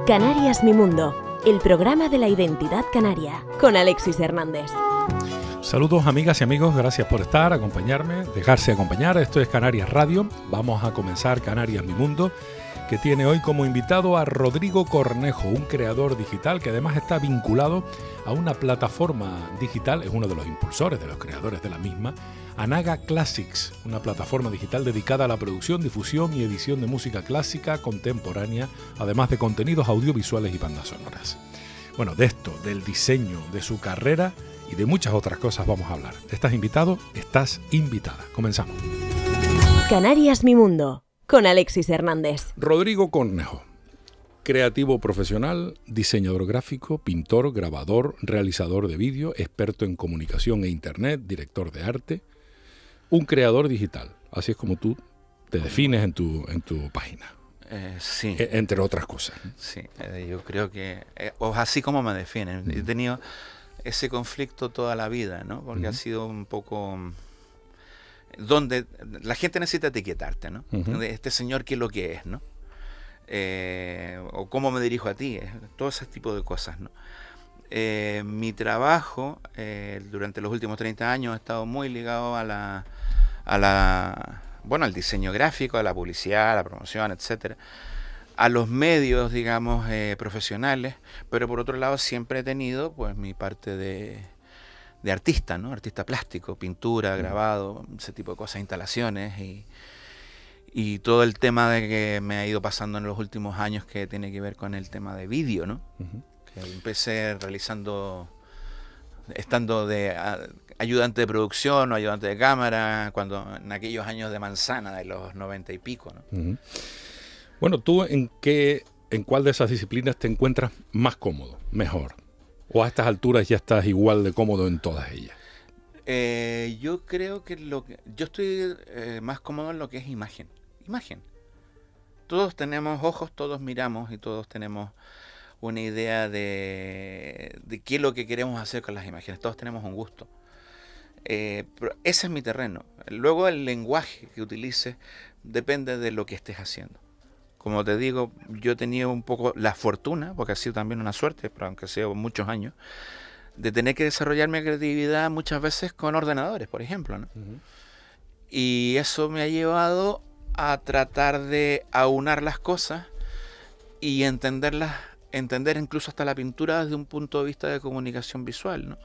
Canarias Mi Mundo, el programa de la identidad canaria, con Alexis Hernández. Saludos amigas y amigos, gracias por estar, acompañarme, dejarse acompañar. Esto es Canarias Radio. Vamos a comenzar Canarias Mi Mundo, que tiene hoy como invitado a Rodrigo Cornejo, un creador digital que además está vinculado a una plataforma digital, es uno de los impulsores, de los creadores de la misma, Anaga Classics, una plataforma digital dedicada a la producción, difusión y edición de música clásica contemporánea, además de contenidos audiovisuales y bandas sonoras. Bueno, de esto, del diseño, de su carrera y de muchas otras cosas vamos a hablar. ¿Estás invitado? Estás invitada. Comenzamos. Canarias Mi Mundo, con Alexis Hernández. Rodrigo Cornejo, creativo profesional, diseñador gráfico, pintor, grabador, realizador de vídeo, experto en comunicación e internet, director de arte, un creador digital. Así es como tú te defines en tu página. Sí. Entre otras cosas. Sí, yo creo que o así como me definen. He tenido ese conflicto toda la vida, ¿no? Porque ha sido un poco donde la gente necesita etiquetarte, ¿no? Este señor, ¿qué es lo que es, no? O cómo me dirijo a ti, todo ese tipo de cosas, ¿no? Mi trabajo durante los últimos 30 años ha estado muy ligado al diseño gráfico, a la publicidad, a la promoción, etcétera, a los medios, digamos, profesionales, pero por otro lado siempre he tenido pues mi parte de artista, ¿no? Artista plástico, pintura, grabado, ese tipo de cosas, instalaciones y todo el tema de que me ha ido pasando en los últimos años que tiene que ver con el tema de vídeo, ¿no? Que empecé estando de ayudante de producción o ayudante de cámara, cuando en aquellos años de manzana, de los 90 y pico, ¿no? Bueno, ¿tú en cuál de esas disciplinas te encuentras más cómodo, mejor? ¿O a estas alturas ya estás igual de cómodo en todas ellas? Yo creo que yo estoy más cómodo en lo que es imagen. Todos tenemos ojos, todos miramos y todos tenemos una idea de qué es lo que queremos hacer con las imágenes. Todos tenemos un gusto. Pero ese es mi terreno. Luego el lenguaje que utilices depende de lo que estés haciendo. Como te digo, yo he tenido un poco la fortuna, porque ha sido también una suerte, pero aunque sea muchos años, de tener que desarrollar mi creatividad muchas veces con ordenadores, por ejemplo, ¿no? Y eso me ha llevado a tratar de aunar las cosas y entender incluso hasta la pintura desde un punto de vista de comunicación visual, ¿no?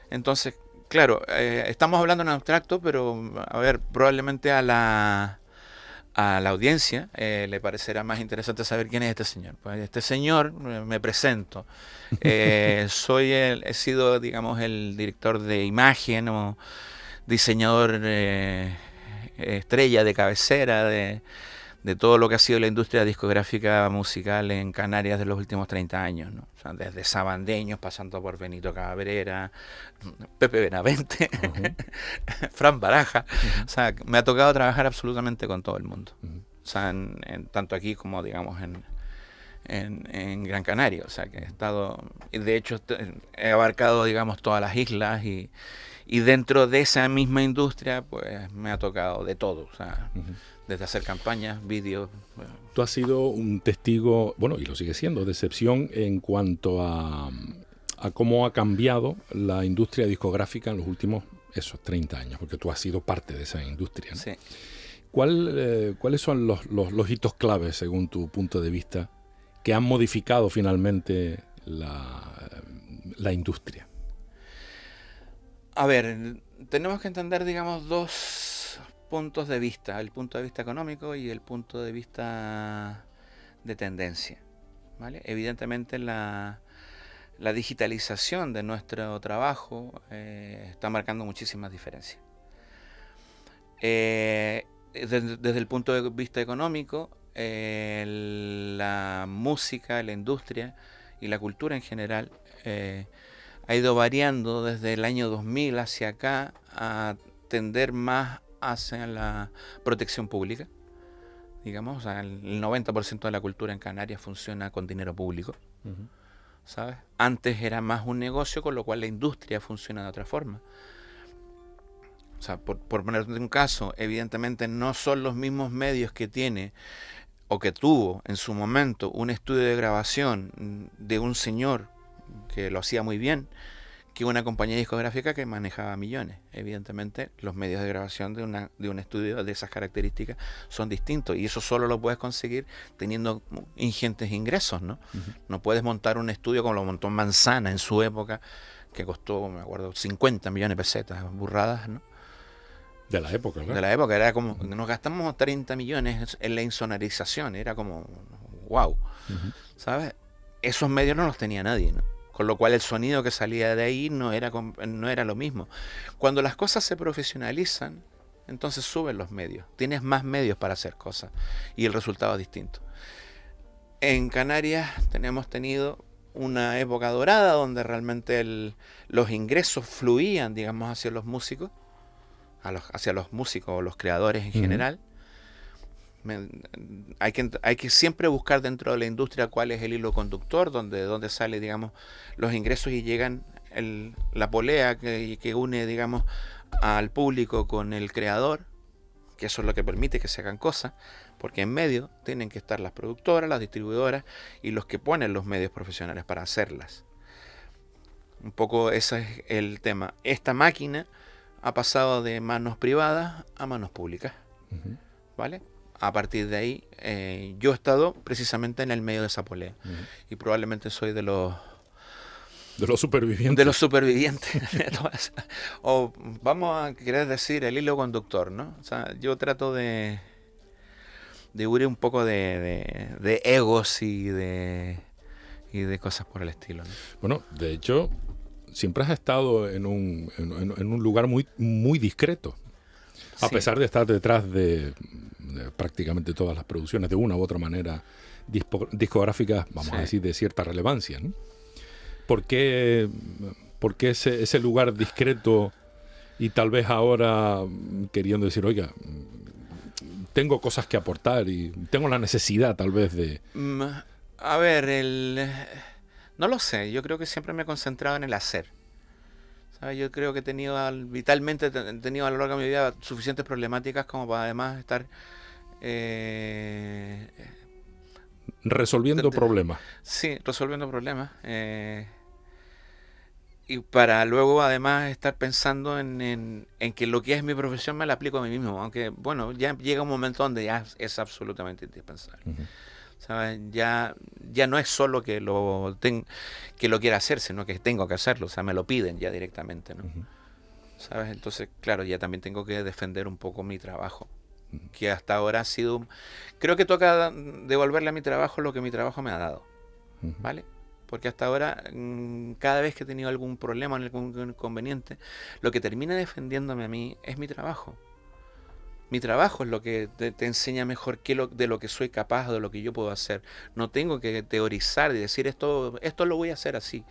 Entonces, claro, estamos hablando en abstracto, pero a ver, probablemente a la audiencia le parecerá más interesante saber quién es este señor. Pues este señor, me presento, he sido, digamos, el director de imagen o diseñador estrella de cabecera de todo lo que ha sido la industria discográfica musical en Canarias de los últimos 30 años, ¿no? O sea, desde Sabandeños, pasando por Benito Cabrera, Pepe Benavente, Fran Baraja. O sea, me ha tocado trabajar absolutamente con todo el mundo. O sea, tanto aquí como, digamos, en Gran Canaria. O sea, que he estado, y de hecho he abarcado, digamos, todas las islas y dentro de esa misma industria, pues me ha tocado de todo. O sea, desde hacer campañas, vídeos. Tú has sido un testigo, bueno, y lo sigue siendo, de excepción en cuanto a cómo ha cambiado la industria discográfica en los últimos 30 años, porque tú has sido parte de esa industria, ¿no? Sí. ¿Cuáles son los hitos claves, según tu punto de vista, que han modificado finalmente la industria? A ver, tenemos que entender, digamos, dos puntos de vista, el punto de vista económico y el punto de vista de tendencia, ¿vale? Evidentemente la digitalización de nuestro trabajo está marcando muchísimas diferencias. Desde el punto de vista económico, la música, la industria y la cultura en general ha ido variando desde el año 2000 hacia acá a tender más hacia la protección pública, digamos. O sea, el 90% de la cultura en Canarias funciona con dinero público. ¿sabes? Antes era más un negocio, con lo cual la industria funciona de otra forma. O sea, por ponerte un caso, evidentemente no son los mismos medios que tiene o que tuvo en su momento un estudio de grabación de un señor que lo hacía muy bien, que una compañía discográfica que manejaba millones. Evidentemente, los medios de grabación de un estudio de esas características son distintos, y eso solo lo puedes conseguir teniendo ingentes ingresos, ¿no? Uh-huh. No puedes montar un estudio como lo montó Manzana en su época, que costó, me acuerdo, 50 millones de pesetas, burradas, ¿no? De la época, ¿verdad? De la época, era como, nos gastamos 30 millones en la insonorización, era como, wow, Uh-huh. ¿sabes? Esos medios no los tenía nadie, ¿no? Con lo cual el sonido que salía de ahí no era lo mismo. Cuando las cosas se profesionalizan, entonces suben los medios. Tienes más medios para hacer cosas y el resultado es distinto. En Canarias tenemos tenido una época dorada donde realmente los ingresos fluían, digamos, hacia los músicos, hacia los músicos o los creadores en general. Hay que siempre buscar dentro de la industria cuál es el hilo conductor, donde sale, digamos, los ingresos y llegan la polea que une, digamos, al público con el creador, que eso es lo que permite que se hagan cosas, porque en medio tienen que estar las productoras, las distribuidoras y los que ponen los medios profesionales para hacerlas. Un poco ese es el tema. Esta máquina ha pasado de manos privadas a manos públicas, Uh-huh. ¿vale? A partir de ahí, yo he estado precisamente en el medio de esa polea. Uh-huh. Y probablemente soy de los supervivientes. de los supervivientes. O vamos a querer decir el hilo conductor, ¿no? O sea, yo trato de huir un poco de egos y de cosas por el estilo, ¿no? Bueno, de hecho, siempre has estado en un lugar muy, muy discreto. A Sí. pesar de estar detrás de prácticamente todas las producciones, de una u otra manera, discográficas, vamos Sí. a decir, de cierta relevancia, ¿no? ¿Por qué ese lugar discreto y tal vez ahora queriendo decir, oiga, tengo cosas que aportar y tengo la necesidad tal vez de... A ver, no lo sé, yo creo que siempre me he concentrado en el hacer. ¿Sabes? Yo creo que he tenido vitalmente he tenido a lo largo de mi vida suficientes problemáticas como para además estar resolviendo problemas. Sí, resolviendo problemas. Y para luego además estar pensando en que lo que es mi profesión me la aplico a mí mismo. Aunque, bueno, ya llega un momento donde ya es absolutamente indispensable. Uh-huh. ¿Sabes? Ya no es solo que lo quiera hacer, sino que tengo que hacerlo. O sea, me lo piden ya directamente, ¿no? Uh-huh. ¿Sabes? Entonces, claro, ya también tengo que defender un poco mi trabajo. Que hasta ahora ha sido... Creo que toca devolverle a mi trabajo lo que mi trabajo me ha dado. Uh-huh. ¿Vale? Porque hasta ahora, cada vez que he tenido algún problema o algún inconveniente, lo que termina defendiéndome a mí es mi trabajo. Mi trabajo es lo que te enseña mejor de lo que soy capaz o de lo que yo puedo hacer. No tengo que teorizar y decir esto lo voy a hacer así,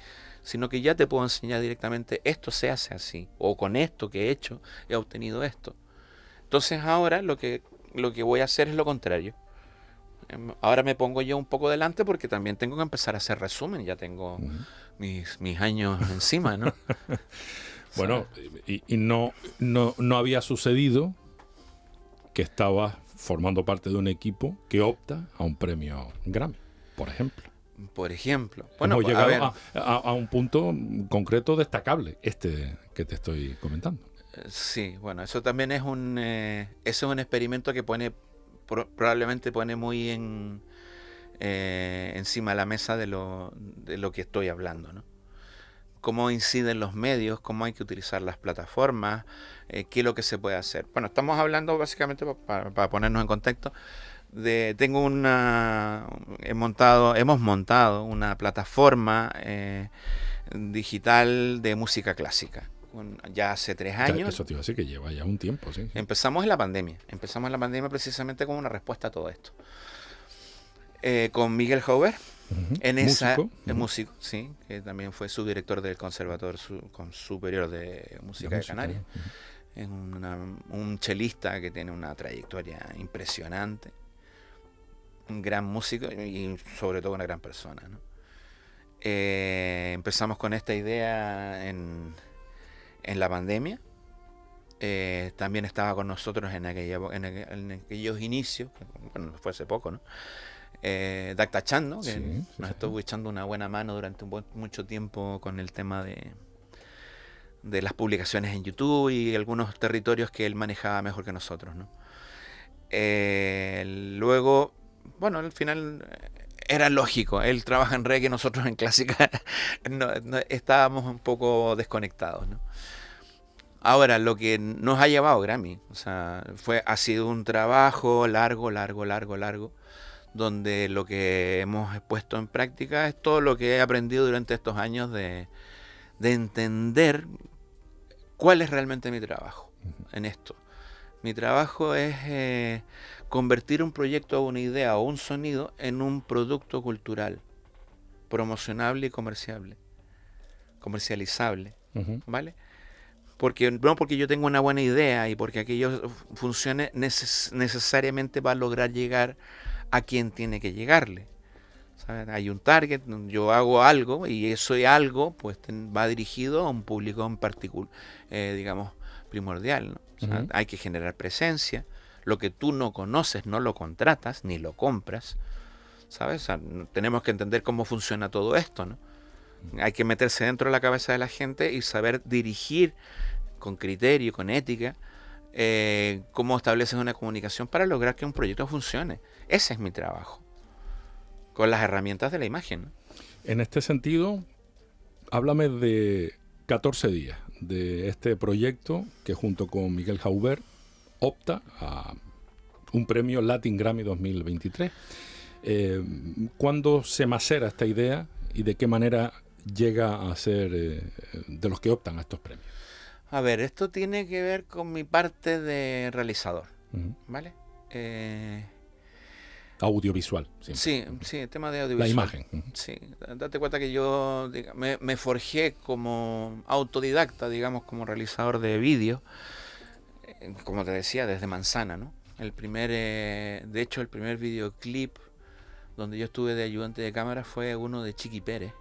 sino que ya te puedo enseñar directamente esto se hace así, o con esto que he hecho he obtenido esto. Entonces ahora lo que voy a hacer es lo contrario. Ahora me pongo yo un poco delante porque también tengo que empezar a hacer resumen, ya tengo mis años encima, ¿no? Bueno, y no había sucedido que estabas formando parte de un equipo que opta a un premio Grammy, por ejemplo. Por ejemplo. Bueno, hemos llegado a un punto concreto destacable, que te estoy comentando. Sí, bueno, eso también es un experimento que probablemente pone muy encima de la mesa de lo que estoy hablando, ¿no? Cómo inciden los medios, cómo hay que utilizar las plataformas, qué es lo que se puede hacer. Bueno, estamos hablando básicamente, para ponernos en contexto, hemos montado una plataforma digital de música clásica. Ya hace 3 años. Eso te iba a decir que lleva ya un tiempo, sí. Empezamos en la pandemia precisamente como una respuesta a todo esto. Con Miguel Hauber. Uh-huh. Músico, sí, que también fue subdirector del Conservatorio Superior de Música de Canarias. Uh-huh. Es un chelista que tiene una trayectoria impresionante, un gran músico y sobre todo una gran persona, ¿no? Empezamos con esta idea en la pandemia. También estaba con nosotros en aquellos inicios, bueno, fue hace poco, ¿no? Dacta Chan, ¿no? Que nos estuvo echando una buena mano durante mucho tiempo con el tema de las publicaciones en YouTube y algunos territorios que él manejaba mejor que nosotros, ¿no? Luego, bueno, al final era lógico, él trabaja en reggae, nosotros en clásica no, estábamos un poco desconectados, ¿no? Ahora, lo que nos ha llevado Grammy, o sea, ha sido un trabajo largo, donde lo que hemos puesto en práctica es todo lo que he aprendido durante estos años de entender cuál es realmente mi trabajo en esto. Mi trabajo es convertir un proyecto o una idea o un sonido en un producto cultural, promocionable y comercializable, ¿vale? No porque yo tenga una buena idea y porque aquello funcione necesariamente va a lograr llegar a quien tiene que llegarle. ¿Sabes? Hay un target, yo hago algo y eso algo pues va dirigido a un público en particular, digamos, primordial, ¿no? O sea, hay que generar presencia. Lo que tú no conoces no lo contratas ni lo compras, ¿sabes? O sea, tenemos que entender cómo funciona todo esto, ¿no? Hay que meterse dentro de la cabeza de la gente y saber dirigir con criterio, con ética, cómo estableces una comunicación para lograr que un proyecto funcione. Ese es mi trabajo, con las herramientas de la imagen, ¿no? En este sentido, háblame de 14 días, de este proyecto que junto con Miguel Jaubert opta a un premio Latin Grammy 2023. ¿Cuándo se macera esta idea y de qué manera llega a ser de los que optan a estos premios? A ver, esto tiene que ver con mi parte de realizador, ¿vale? Audiovisual. Sí, el tema de audiovisual. La imagen. Sí, date cuenta que yo me forjé como autodidacta, digamos, como realizador de vídeo, como te decía, desde Manzana, ¿no? De hecho, el primer videoclip donde yo estuve de ayudante de cámara fue uno de Chiqui Pérez,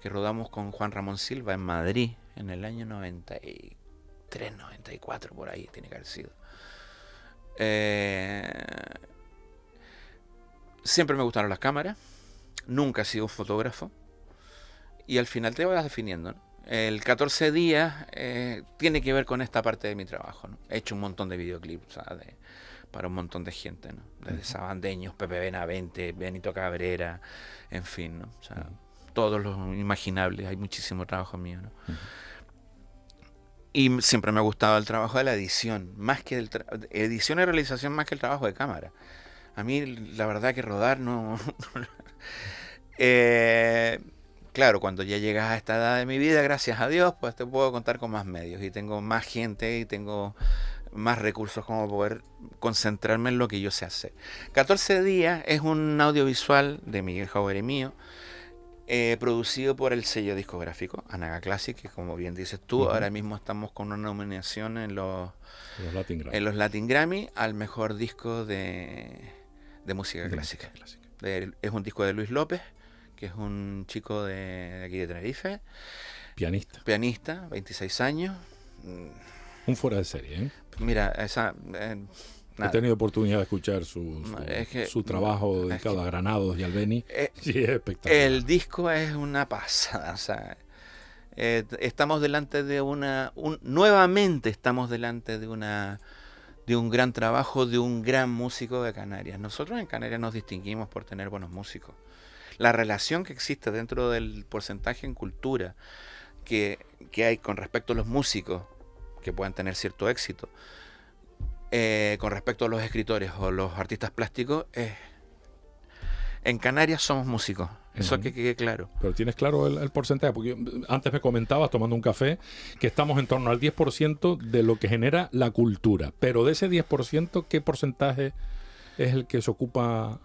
que rodamos con Juan Ramón Silva en Madrid en el año 93, 94, por ahí tiene que haber sido. Siempre me gustaron las cámaras, nunca he sido un fotógrafo y al final te vas definiendo, ¿no? El 14 días tiene que ver con esta parte de mi trabajo, ¿no? He hecho un montón de videoclips, ¿sabes? Para un montón de gente, ¿no? Desde Sabandeños, Pepe Benavente, Benito Cabrera, en fin, ¿no? O sea, todos los imaginables, hay muchísimo trabajo mío, ¿no? Y siempre me ha gustado el trabajo de la edición, más que edición y realización más que el trabajo de cámara. A mí la verdad que rodar no... Claro, cuando ya llegas a esta edad de mi vida, gracias a Dios, pues te puedo contar con más medios y tengo más gente y tengo más recursos como poder concentrarme en lo que yo sé hacer. 14 días es un audiovisual de Miguel Jaubert y mío, producido por el sello discográfico Anaga Classic, que como bien dices tú, ahora mismo estamos con una nominación en los Latin Grammy al mejor disco de música clásica. Es un disco de Luis López, que es un chico de aquí de Tenerife. Pianista, 26 años. Un fuera de serie, ¿eh? Mira, he tenido oportunidad de escuchar su trabajo dedicado a Granados y al Beni. Sí, es espectacular. El disco es una pasada. O sea, estamos delante de nuevamente estamos delante de un gran trabajo de un gran músico de Canarias. Nosotros en Canarias nos distinguimos por tener buenos músicos. La relación que existe dentro del porcentaje en cultura que hay con respecto a los músicos que puedan tener cierto éxito, con respecto a los escritores o los artistas plásticos, en Canarias somos músicos. Eso que quede claro. Pero tienes claro el porcentaje, porque antes me comentabas, tomando un café, que estamos en torno al 10% de lo que genera la cultura. Pero de ese 10%, ¿qué porcentaje es el que ocupa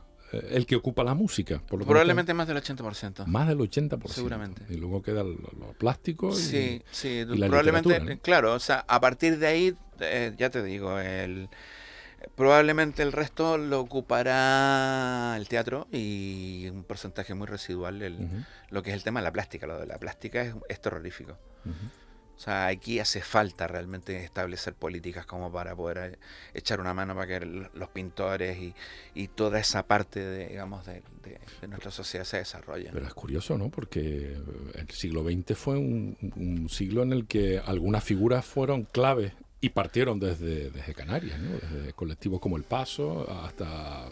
la música? Probablemente más del 80%. Más del 80%. Seguramente. Y luego queda lo plástico sí, y la probablemente, ¿no? Claro, o sea, a partir de ahí, ya te digo, Probablemente el resto lo ocupará el teatro y un porcentaje muy residual lo que es el tema de la plástica. Lo de la plástica es terrorífico. O sea, aquí hace falta realmente establecer políticas como para poder echar una mano para que los pintores y toda esa parte digamos, de nuestra sociedad se desarrolle. Pero es curioso, ¿no? Porque el siglo XX fue un siglo en el que algunas figuras fueron claves y partieron desde Canarias, ¿no? Desde colectivos como El Paso hasta,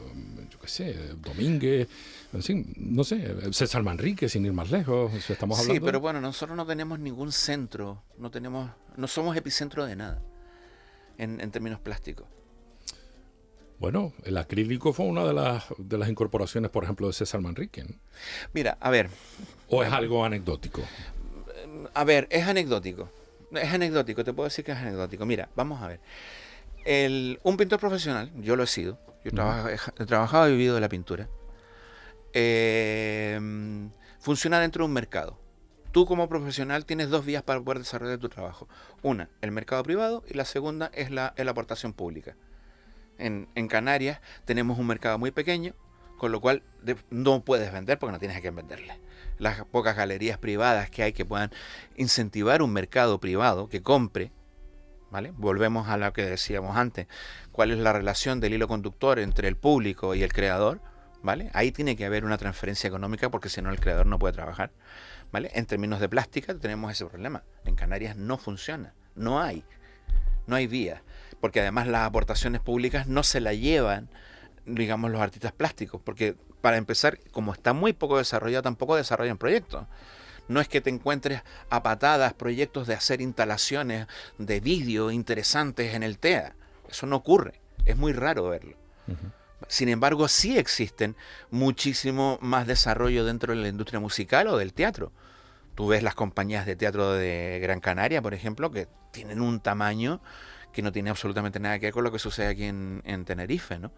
yo qué sé, Domínguez, en fin, no sé, César Manrique, sin ir más lejos, estamos hablando... Sí, pero bueno, nosotros no tenemos ningún centro, no somos epicentro de nada, en términos plásticos. Bueno, el acrílico fue una de las incorporaciones, por ejemplo, de César Manrique, ¿no? Mira, a ver... ¿O es algo anecdótico? A ver, es anecdótico. Es anecdótico, te puedo decir que es anecdótico. Mira, vamos a ver. Un pintor profesional, yo lo he sido. Yo he trabajado y vivido de la pintura. Funciona dentro de un mercado. Tú como profesional tienes dos vías para poder desarrollar tu trabajo. Una, el mercado privado, y la segunda es la aportación pública. En Canarias tenemos un mercado muy pequeño, con lo cual no puedes vender porque no tienes a quién venderle. Las pocas galerías privadas que hay que puedan incentivar un mercado privado que compre, ¿vale? Volvemos a lo que decíamos antes, cuál es la relación del hilo conductor entre el público y el creador, ¿vale? Ahí tiene que haber una transferencia económica porque si no el creador no puede trabajar, ¿vale? En términos de plástica tenemos ese problema. En Canarias no funciona, no hay vía, porque además las aportaciones públicas no se la llevan, digamos, los artistas plásticos, porque para empezar, como está muy poco desarrollado, tampoco desarrollan proyectos. No es que te encuentres a patadas proyectos de hacer instalaciones de vídeo interesantes en el TEA. Eso no ocurre, es muy raro verlo. Sin embargo, sí existen muchísimo más desarrollo dentro de la industria musical o del teatro. Tú ves las compañías de teatro de Gran Canaria, por ejemplo, que tienen un tamaño que no tiene absolutamente nada que ver con lo que sucede aquí en Tenerife, ¿no?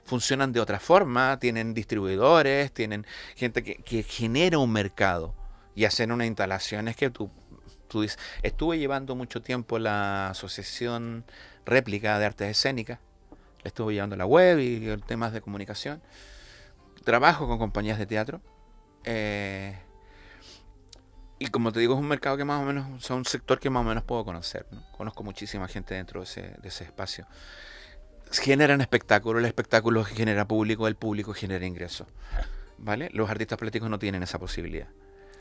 Funcionan de otra forma, tienen distribuidores, tienen gente que genera un mercado y hacen unas instalaciones que tú dices. Estuve llevando mucho tiempo la Asociación Réplica de Artes Escénicas, estuve llevando la web y temas de comunicación. Trabajo con compañías de teatro. Y como te digo, es un mercado que más o menos, o sea, un sector que más o menos puedo conocer, ¿no? Conozco muchísima gente dentro de ese espacio. Generan espectáculo, el espectáculo genera público, el público genera ingresos, ¿vale? Los artistas plásticos no tienen esa posibilidad.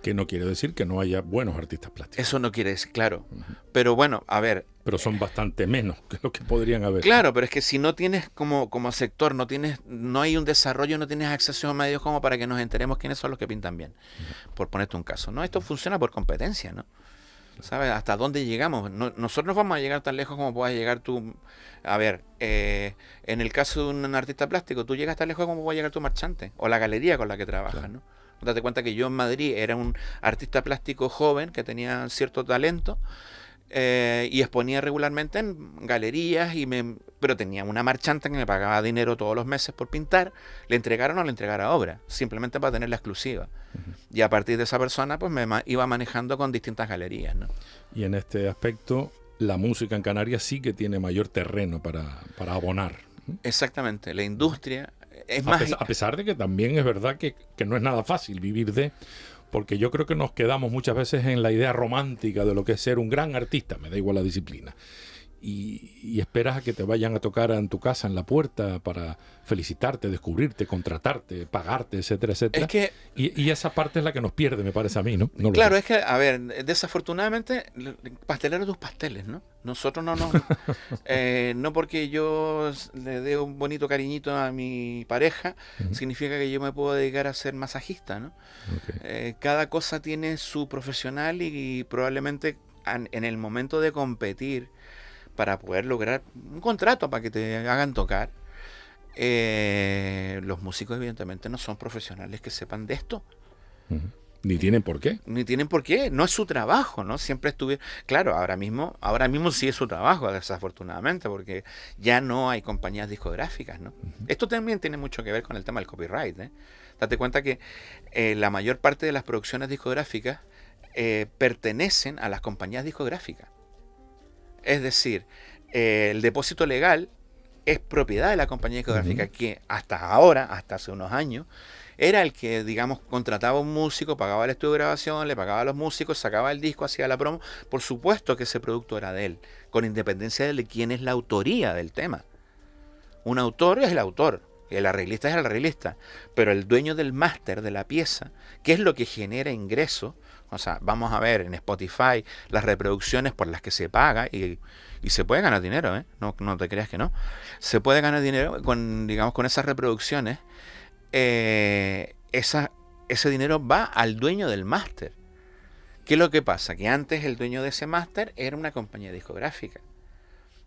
Que no quiere decir que no haya buenos artistas plásticos. Eso no quiere decir, claro. Pero bueno, a ver... Pero son bastante menos que lo que podrían haber. Claro, pero es que si no tienes como sector, no hay un desarrollo, no tienes acceso a medios como para que nos enteremos quiénes son los que pintan bien. Por ponerte un caso, ¿no? Esto funciona por competencia, ¿no? ¿Sabes? ¿Hasta dónde llegamos? Nosotros no vamos a llegar tan lejos como puedas llegar tú. A ver, en el caso de un artista plástico, tú llegas tan lejos como puede llegar tu marchante o la galería con la que trabajas, claro, ¿no? Date cuenta que yo en Madrid era un artista plástico joven que tenía cierto talento y exponía regularmente en galerías, pero tenía una marchante que me pagaba dinero todos los meses por pintar, le entregara o no le entregara obra, simplemente para tener la exclusiva. Y a partir de esa persona pues me iba manejando con distintas galerías, ¿no? Y en este aspecto la música en Canarias sí que tiene mayor terreno para abonar. Exactamente, la industria es a pesar de que también es verdad que no es nada fácil vivir porque yo creo que nos quedamos muchas veces en la idea romántica de lo que es ser un gran artista, me da igual la disciplina, y esperas a que te vayan a tocar en tu casa, en la puerta, para felicitarte, descubrirte, contratarte, pagarte, etcétera, etcétera. Es que, y esa parte es la que nos pierde, me parece a mí, ¿no? Claro, es que, a ver, desafortunadamente, pastelero tus pasteles, ¿no? Nosotros no porque yo le dé un bonito cariñito a mi pareja, significa que yo me puedo dedicar a ser masajista, ¿no? Okay. Cada cosa tiene su profesional y probablemente en el momento de competir para poder lograr un contrato para que te hagan tocar, los músicos evidentemente no son profesionales que sepan de esto. Ni tienen por qué. Ni tienen por qué, no es su trabajo, ¿no? Siempre estuvieron... Claro, ahora mismo sí es su trabajo, desafortunadamente, porque ya no hay compañías discográficas, ¿no? Esto también tiene mucho que ver con el tema del copyright, ¿eh? Date cuenta que la mayor parte de las producciones discográficas pertenecen a las compañías discográficas. Es decir, el depósito legal es propiedad de la compañía discográfica, que hasta ahora, hasta hace unos años, era el que, digamos, contrataba a un músico, pagaba el estudio de grabación, le pagaba a los músicos, sacaba el disco, hacía la promo. Por supuesto que ese producto era de él, con independencia de quién es la autoría del tema. Un autor es el autor, el arreglista es el arreglista, pero el dueño del máster de la pieza, que es lo que genera ingresos. O sea, vamos a ver en Spotify las reproducciones por las que se paga y se puede ganar dinero, ¿eh? No te creas que no. Se puede ganar dinero con, digamos, con esas reproducciones. Ese dinero va al dueño del máster. ¿Qué es lo que pasa? Que antes el dueño de ese máster era una compañía discográfica.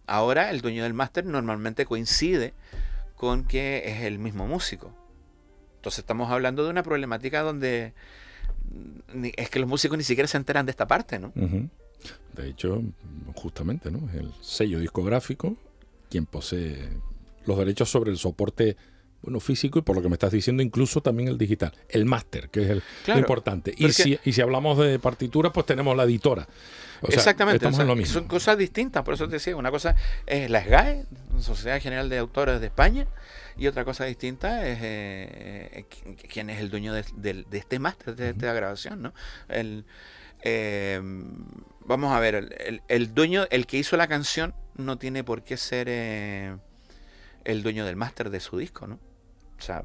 Ahora el dueño del máster normalmente coincide con que es el mismo músico. Entonces estamos hablando de una problemática donde es que los músicos ni siquiera se enteran de esta parte, ¿no? Uh-huh. De hecho, justamente, ¿no? Es el sello discográfico quien posee los derechos sobre el soporte, bueno, físico, y por lo que me estás diciendo, incluso también el digital, el máster, que es lo importante. Y si hablamos de partitura, pues tenemos la editora. O sea, exactamente, estamos en lo mismo. Son cosas distintas, por eso te decía, una cosa es la SGAE, Sociedad General de Autores de España, y otra cosa distinta es quién es el dueño de este máster, de esta grabación, ¿no? Vamos a ver, el dueño, el que hizo la canción, no tiene por qué ser el dueño del máster de su disco, ¿no? O sea,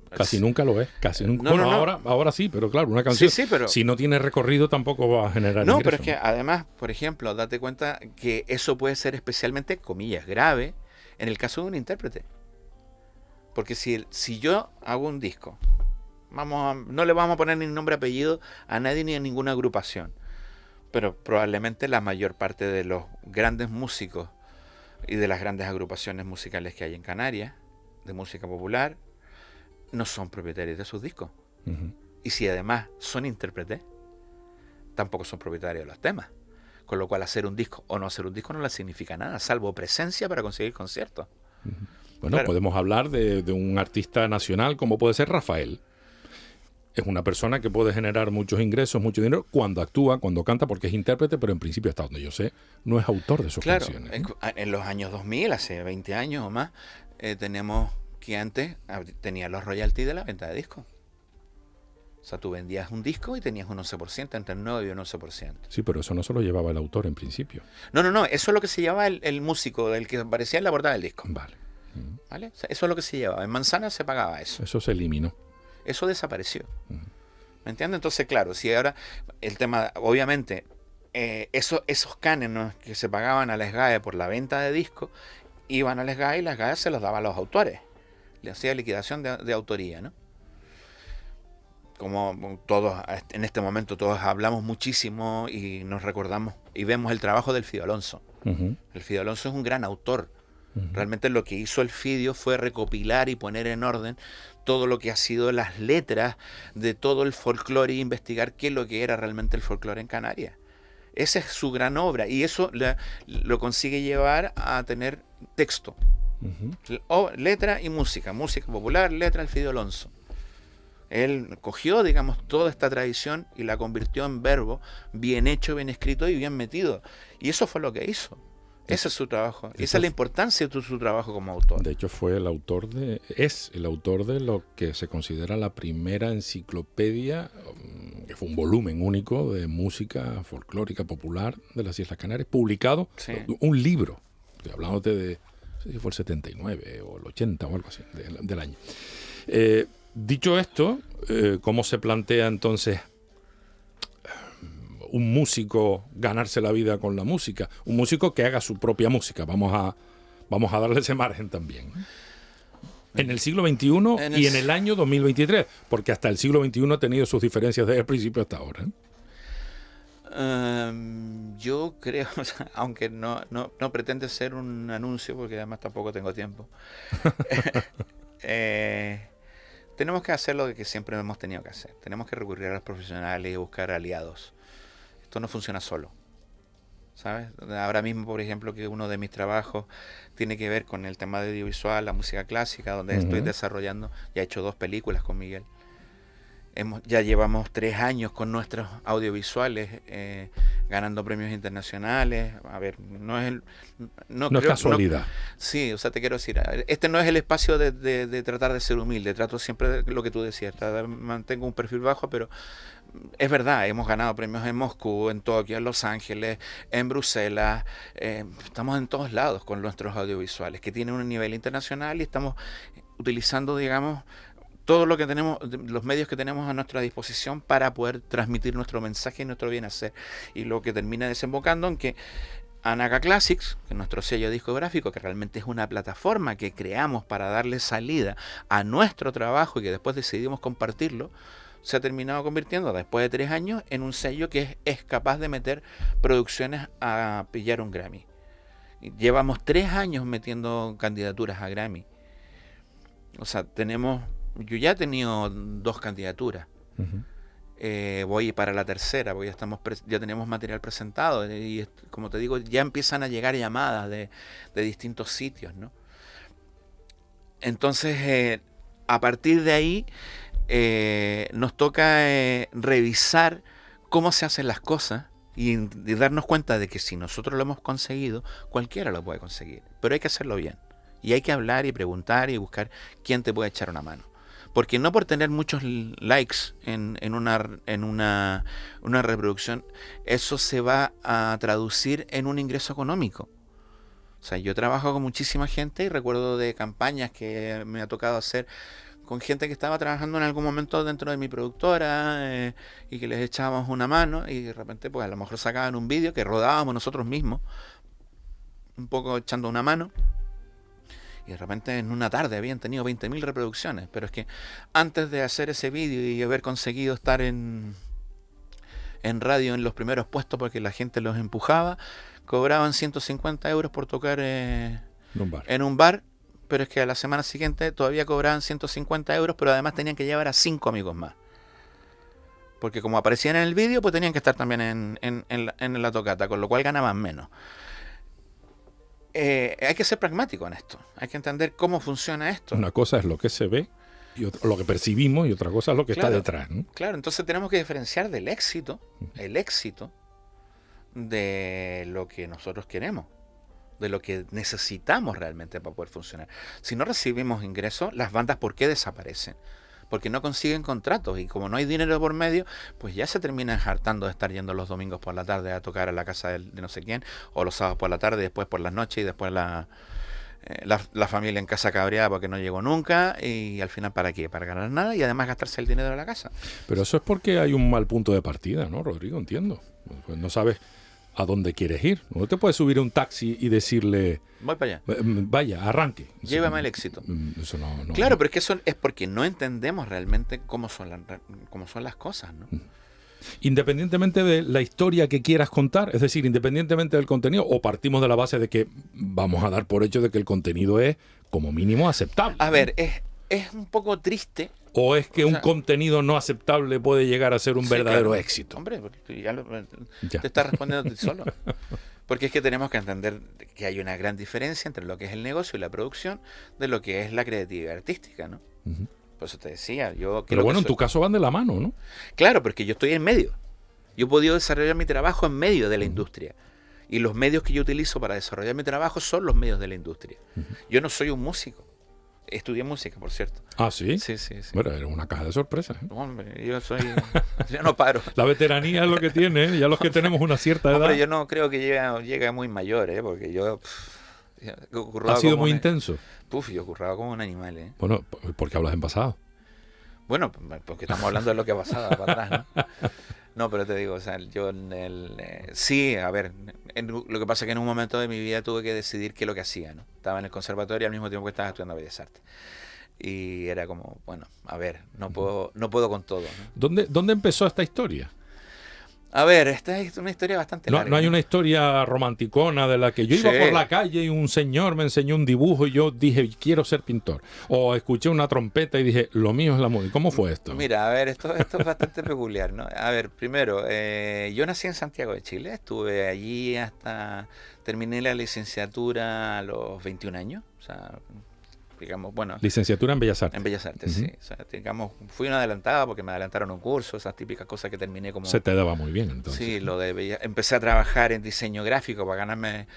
casi nunca lo es, casi nunca. No. Ahora sí, pero claro, una canción, sí, pero si no tiene recorrido tampoco va a generar ingresos. Pero es que además, por ejemplo, date cuenta que eso puede ser especialmente, comillas, grave en el caso de un intérprete. Porque si yo hago un disco, no le vamos a poner ni nombre, apellido a nadie ni a ninguna agrupación, pero probablemente la mayor parte de los grandes músicos y de las grandes agrupaciones musicales que hay en Canarias, de música popular, no son propietarios de sus discos. Uh-huh. Y si además son intérpretes, tampoco son propietarios de los temas. Con lo cual hacer un disco o no hacer un disco no les significa nada, salvo presencia para conseguir conciertos. Uh-huh. Bueno, claro. Podemos hablar de un artista nacional como puede ser Rafael. Es una persona que puede generar muchos ingresos, mucho dinero, cuando actúa, cuando canta, porque es intérprete, pero en principio, hasta donde yo sé, no es autor de sus canciones. Claro, en los años 2000, hace 20 años o más, tenemos que antes tenía los royalties de la venta de discos. O sea, tú vendías un disco y tenías un 11%, entre el 9 y un 11%. Sí, pero eso no se lo llevaba el autor en principio. No, eso es lo que se llevaba el músico, el que aparecía en la portada del disco. Vale. ¿Vale? O sea, eso es lo que se llevaba. En Manzana se pagaba eso. Eso se eliminó. Eso desapareció. ¿Me entiendes? Entonces, claro, si ahora el tema, obviamente, esos cánones que se pagaban a la SGAE por la venta de discos, iban a la SGAE y la SGAE se los daba a los autores. Le hacía liquidación de autoría, ¿no? Como todos, en este momento todos hablamos muchísimo y nos recordamos y vemos el trabajo del Fido Alonso. Uh-huh. El Fido Alonso es un gran autor. Uh-huh. Realmente lo que hizo el Fidio fue recopilar y poner en orden todo lo que ha sido las letras de todo el folclore e investigar qué es lo que era realmente el folclore en Canarias. Esa es su gran obra y eso lo consigue llevar a tener texto. Uh-huh. Letra y música popular, letra del Fido Alonso. Él cogió, digamos, toda esta tradición y la convirtió en verbo bien hecho, bien escrito y bien metido. Y eso fue lo que hizo. Ese es su trabajo. Esa es la importancia de su trabajo como autor. De hecho, es el autor de lo que se considera la primera enciclopedia, que fue un volumen único de música folclórica popular de las Islas Canarias, publicado, sí. Un libro, hablándote de, no sé si fue el 79 o el 80 o algo así, del año. Dicho esto, ¿cómo se plantea entonces un músico ganarse la vida con la música? Un músico que haga su propia música. Vamos a darle ese margen también. En el siglo XXI y en el año 2023, porque hasta el siglo XXI ha tenido sus diferencias desde el principio hasta ahora. Yo creo, o sea, aunque no pretende ser un anuncio, porque además tampoco tengo tiempo, tenemos que hacer lo que siempre hemos tenido que hacer. Tenemos que recurrir a los profesionales y buscar aliados. Esto no funciona solo, ¿sabes? Ahora mismo, por ejemplo, que uno de mis trabajos tiene que ver con el tema de audiovisual, la música clásica, donde estoy desarrollando, ya he hecho 2 películas con Miguel. Ya llevamos 3 años con nuestros audiovisuales ganando premios internacionales. A ver, no es no es casualidad. Sí, o sea, te quiero decir, este no es el espacio de tratar de ser humilde. Trato siempre de lo que tú decías, mantengo un perfil bajo, pero es verdad, hemos ganado premios en Moscú, en Tokio, en Los Ángeles, en Bruselas. Estamos en todos lados con nuestros audiovisuales, que tienen un nivel internacional, y estamos utilizando, digamos, todo lo que tenemos, los medios que tenemos a nuestra disposición para poder transmitir nuestro mensaje y nuestro bien hacer. Y lo que termina desembocando en que Anaga Classics, que es nuestro sello discográfico, que realmente es una plataforma que creamos para darle salida a nuestro trabajo y que después decidimos compartirlo, se ha terminado convirtiendo, después de 3 años, en un sello que es capaz de meter producciones a pillar un Grammy. Llevamos 3 años metiendo candidaturas a Grammy. O sea, yo ya he tenido 2 candidaturas. Voy para la tercera, porque ya tenemos material presentado. Y como te digo, ya empiezan a llegar llamadas de distintos sitios, ¿no? Entonces, a partir de ahí, nos toca revisar cómo se hacen las cosas y darnos cuenta de que si nosotros lo hemos conseguido, cualquiera lo puede conseguir, pero hay que hacerlo bien y hay que hablar y preguntar y buscar quién te puede echar una mano, porque no por tener muchos likes en una reproducción, eso se va a traducir en un ingreso económico. O sea, yo trabajo con muchísima gente y recuerdo de campañas que me ha tocado hacer con gente que estaba trabajando en algún momento dentro de mi productora, y que les echábamos una mano, y de repente pues a lo mejor sacaban un vídeo que rodábamos nosotros mismos, un poco echando una mano, y de repente en una tarde habían tenido 20.000 reproducciones. Pero es que antes de hacer ese vídeo y haber conseguido estar en radio en los primeros puestos porque la gente los empujaba, cobraban 150 euros por tocar en un bar. Pero es que a la semana siguiente todavía cobraban 150 euros, pero además tenían que llevar a 5 amigos más. Porque como aparecían en el vídeo, pues tenían que estar también en la tocata, con lo cual ganaban menos. Hay que ser pragmático en esto. Hay que entender cómo funciona esto. Una cosa es lo que se ve, y lo que percibimos, y otra cosa es lo que está detrás, ¿no? Claro, entonces tenemos que diferenciar el éxito de lo que nosotros queremos, de lo que necesitamos realmente para poder funcionar. Si no recibimos ingresos, las bandas, ¿por qué desaparecen? Porque no consiguen contratos, y como no hay dinero por medio, pues ya se terminan hartando de estar yendo los domingos por la tarde a tocar a la casa de no sé quién, o los sábados por la tarde, después por las noches, y después la familia en casa cabreada porque no llegó nunca, y al final ¿para qué? Para ganar nada y además gastarse el dinero de la casa. Pero eso es porque hay un mal punto de partida, ¿no, Rodrigo? Entiendo. Pues no sabes a dónde quieres ir. No te puedes subir a un taxi y decirle: voy para allá. Vaya, arranque. Llévame al éxito. Eso no. Claro, pero es que eso es porque no entendemos realmente cómo son las cosas, ¿no? Independientemente de la historia que quieras contar, es decir, independientemente del contenido, o partimos de la base de que vamos a dar por hecho de que el contenido es como mínimo aceptable. A ver, es un poco triste. ¿O es que un contenido no aceptable puede llegar a ser un verdadero éxito? Hombre, ya te estás respondiendo tú solo. Porque es que tenemos que entender que hay una gran diferencia entre lo que es el negocio y la producción de lo que es la creatividad artística, ¿no? Uh-huh. Por eso te decía, pero bueno, en tu caso van de la mano, ¿no? Claro, porque yo estoy en medio. Yo he podido desarrollar mi trabajo en medio de la industria. Y los medios que yo utilizo para desarrollar mi trabajo son los medios de la industria. Yo no soy un músico. Estudié música, por cierto. ¿Ah, sí? Sí. Bueno, era una caja de sorpresas, ¿eh? Hombre, yo no paro. La veteranía es lo que tiene, ¿eh? Ya los que tenemos una cierta edad. Hombre, yo no creo que llegue muy mayor, ¿eh? Porque yo... ¿Ha sido muy intenso? Yo he currado como un animal, ¿eh? Bueno, ¿por qué hablas en pasado? Bueno, porque estamos hablando de lo que ha pasado para atrás, ¿no? No, pero te digo, o sea, yo sí, a ver, lo que pasa es que en un momento de mi vida tuve que decidir qué es lo que hacía, ¿no? Estaba en el conservatorio al mismo tiempo que estaba estudiando Bellas Artes. Y era como, bueno, a ver, no puedo con todo, ¿no? ¿Dónde empezó esta historia? A ver, esta es una historia bastante larga. No hay una historia romanticona de la que yo iba por la calle y un señor me enseñó un dibujo y yo dije, quiero ser pintor. O escuché una trompeta y dije, lo mío es la música. ¿Cómo fue esto? Mira, a ver, esto es bastante peculiar, ¿no? A ver, primero, yo nací en Santiago de Chile, estuve allí hasta terminé la licenciatura a los 21 años, o sea, digamos, bueno, Licenciatura en Bellas Artes. en Bellas Artes, sí. O sea, digamos, fui una adelantada porque me adelantaron un curso, esas típicas cosas que terminé como... Se te daba muy bien, entonces. Sí, empecé a trabajar en diseño gráfico para ganarme...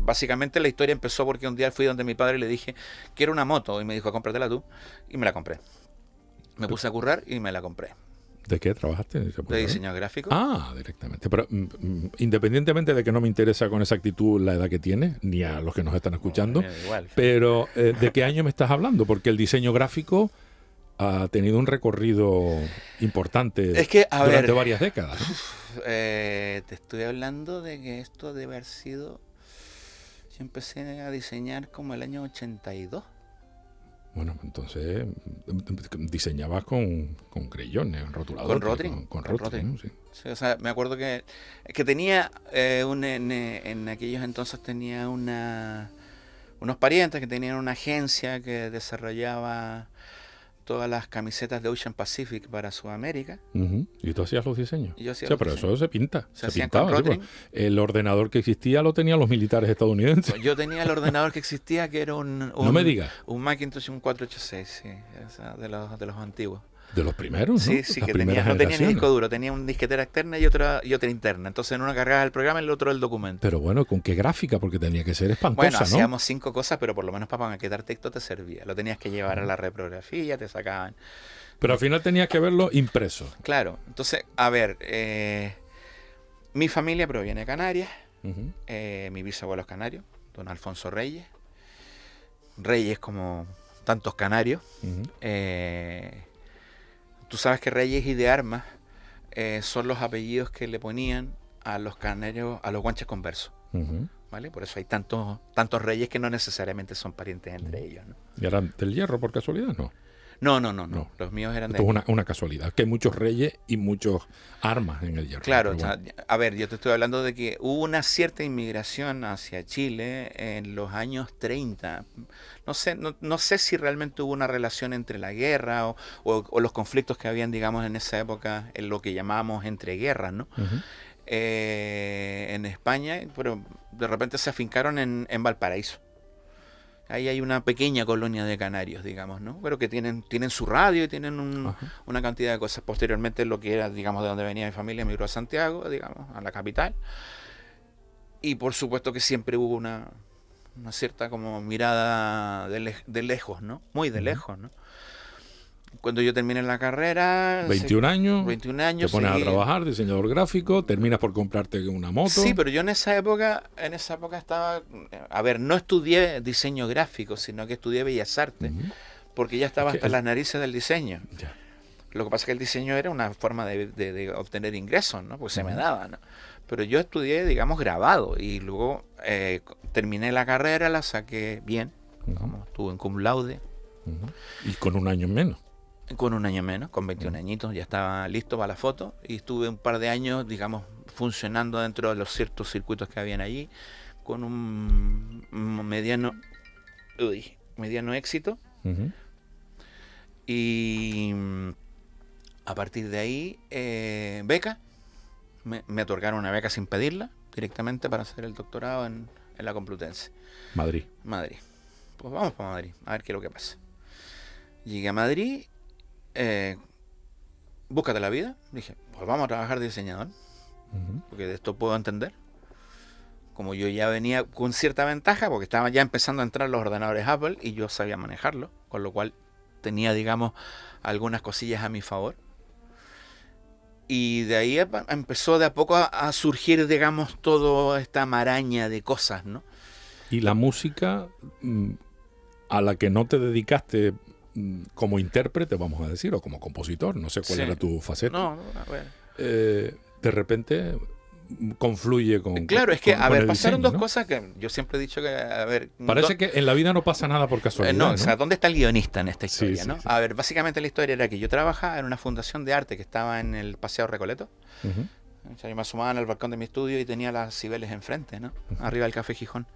Básicamente la historia empezó porque un día fui donde mi padre y le dije, quiero una moto, y me dijo, cómpratela tú, y me la compré. Me puse a currar y me la compré. ¿De qué trabajaste? De diseño gráfico. Ah, directamente. Pero independientemente de que no me interesa con exactitud la edad que tiene, ni a los que nos están escuchando, Igual. pero ¿de qué año me estás hablando? Porque el diseño gráfico ha tenido un recorrido importante Es que, durante varias décadas, ¿no? Te estoy hablando de que esto debe haber sido... Yo empecé a diseñar como el año 82. Bueno, entonces diseñabas con creyones, rotuladores. Con Rotring. Con Rotring, ¿no? Sí. Sí, o sea, me acuerdo que tenía, en aquellos entonces tenía unos parientes que tenían una agencia que desarrollaba todas las camisetas de Ocean Pacific para Sudamérica. Uh-huh. ¿Y tú hacías los diseños? Y yo hacía Sí, los pero diseños. eso se pinta. Se Se hacían pintaba. con Sí, Rotring. pues, el ordenador que existía lo tenían los militares estadounidenses. Yo tenía el ordenador que existía, que era No me digas. un Macintosh, un 486, sí, o sea, de los antiguos. De los primeros, ¿no? Sí, sí, Las que primeras no tenía ni generaciones. disco duro, tenía una disquetera externa y otra interna. Entonces en una cargaba el programa y en el otro el documento. Pero bueno, ¿con qué gráfica? Porque tenía que ser espantosa, Bueno, ¿no? hacíamos 5 cosas, pero por lo menos para maquetar texto te servía. Lo tenías que llevar a la reprografía, te sacaban. Pero al final tenías que verlo impreso. Claro, entonces, a ver, mi familia proviene de Canarias, Uh-huh. mi bisabuelo es canario, don Alfonso Reyes. Reyes como tantos canarios. Uh-huh. Tú sabes que Reyes y de Armas son los apellidos que le ponían a los canarios, a los guanches conversos, Uh-huh. ¿vale? Por eso hay tantos reyes que no necesariamente son parientes entre ellos, ¿no? ¿Y eran del Hierro por casualidad? No. No. Los míos eran de... Esto es una casualidad. Que hay muchos reyes y muchos armas en el Hierro. Claro, Pero o sea, a ver, yo te estoy hablando de que hubo una cierta inmigración hacia Chile en los años 30. No sé si realmente hubo una relación entre la guerra o los conflictos que habían, digamos, en esa época, en lo que llamábamos entreguerras, ¿no? Uh-huh. En España, pero de repente se afincaron en Valparaíso. Ahí hay una pequeña colonia de canarios, digamos, ¿no? Pero que tienen su radio y tienen una cantidad de cosas. Posteriormente, lo que era, digamos, de donde venía mi familia, migró a Santiago, digamos, a la capital. Y por supuesto que siempre hubo una cierta como mirada de lejos, ¿no? Muy de lejos, ¿no? Cuando yo terminé la carrera... 21 años. 21 años. Te pones seguí. a trabajar, diseñador gráfico, terminas por comprarte una moto. Sí, pero yo en esa época estaba... A ver, no estudié diseño gráfico, sino que estudié Bellas Artes, Uh-huh. porque ya estaba Es que hasta las narices del diseño. Ya. Lo que pasa es que el diseño era una forma de obtener ingresos, ¿no? Porque se me daba, ¿no? Pero yo estudié, digamos, grabado, y luego terminé la carrera, la saqué bien, Uh-huh. estuve en cum laude. Uh-huh. Y con un año menos. Con un año menos, con 21 añitos, ya estaba listo para la foto y estuve un par de años, digamos, funcionando dentro de los ciertos circuitos que habían allí, con un mediano éxito. Uh-huh. Y a partir de ahí, beca, me otorgaron una beca sin pedirla, directamente para hacer el doctorado en la Complutense. Madrid. Pues vamos para Madrid, a ver qué es lo que pasa. Llegué a Madrid. Búscate la vida. Dije, pues vamos a trabajar de diseñador, Uh-huh. porque de esto puedo entender. Como yo ya venía con cierta ventaja, porque estaban ya empezando a entrar los ordenadores Apple y yo sabía manejarlo, con lo cual tenía, digamos, algunas cosillas a mi favor. Y de ahí empezó de a poco a surgir, digamos, toda esta maraña de cosas, ¿no? Y la música a la que no te dedicaste como intérprete, vamos a decir, o como compositor, no sé cuál Sí. era tu faceta. No, a ver. De repente confluye con... Claro, es que, con a ver, el pasaron diseño, dos ¿no? cosas que yo siempre he dicho que, a ver... Parece que en la vida no pasa nada por casualidad, no, ¿no? o sea, ¿dónde está el guionista en esta Sí, historia, sí, no? sí. A ver, básicamente la historia era que yo trabajaba en una fundación de arte que estaba en el Paseo Recoleto. Uh-huh. O sea, yo me asomaba en el balcón de mi estudio y tenía las Cibeles enfrente, ¿no? Arriba del Café Gijón.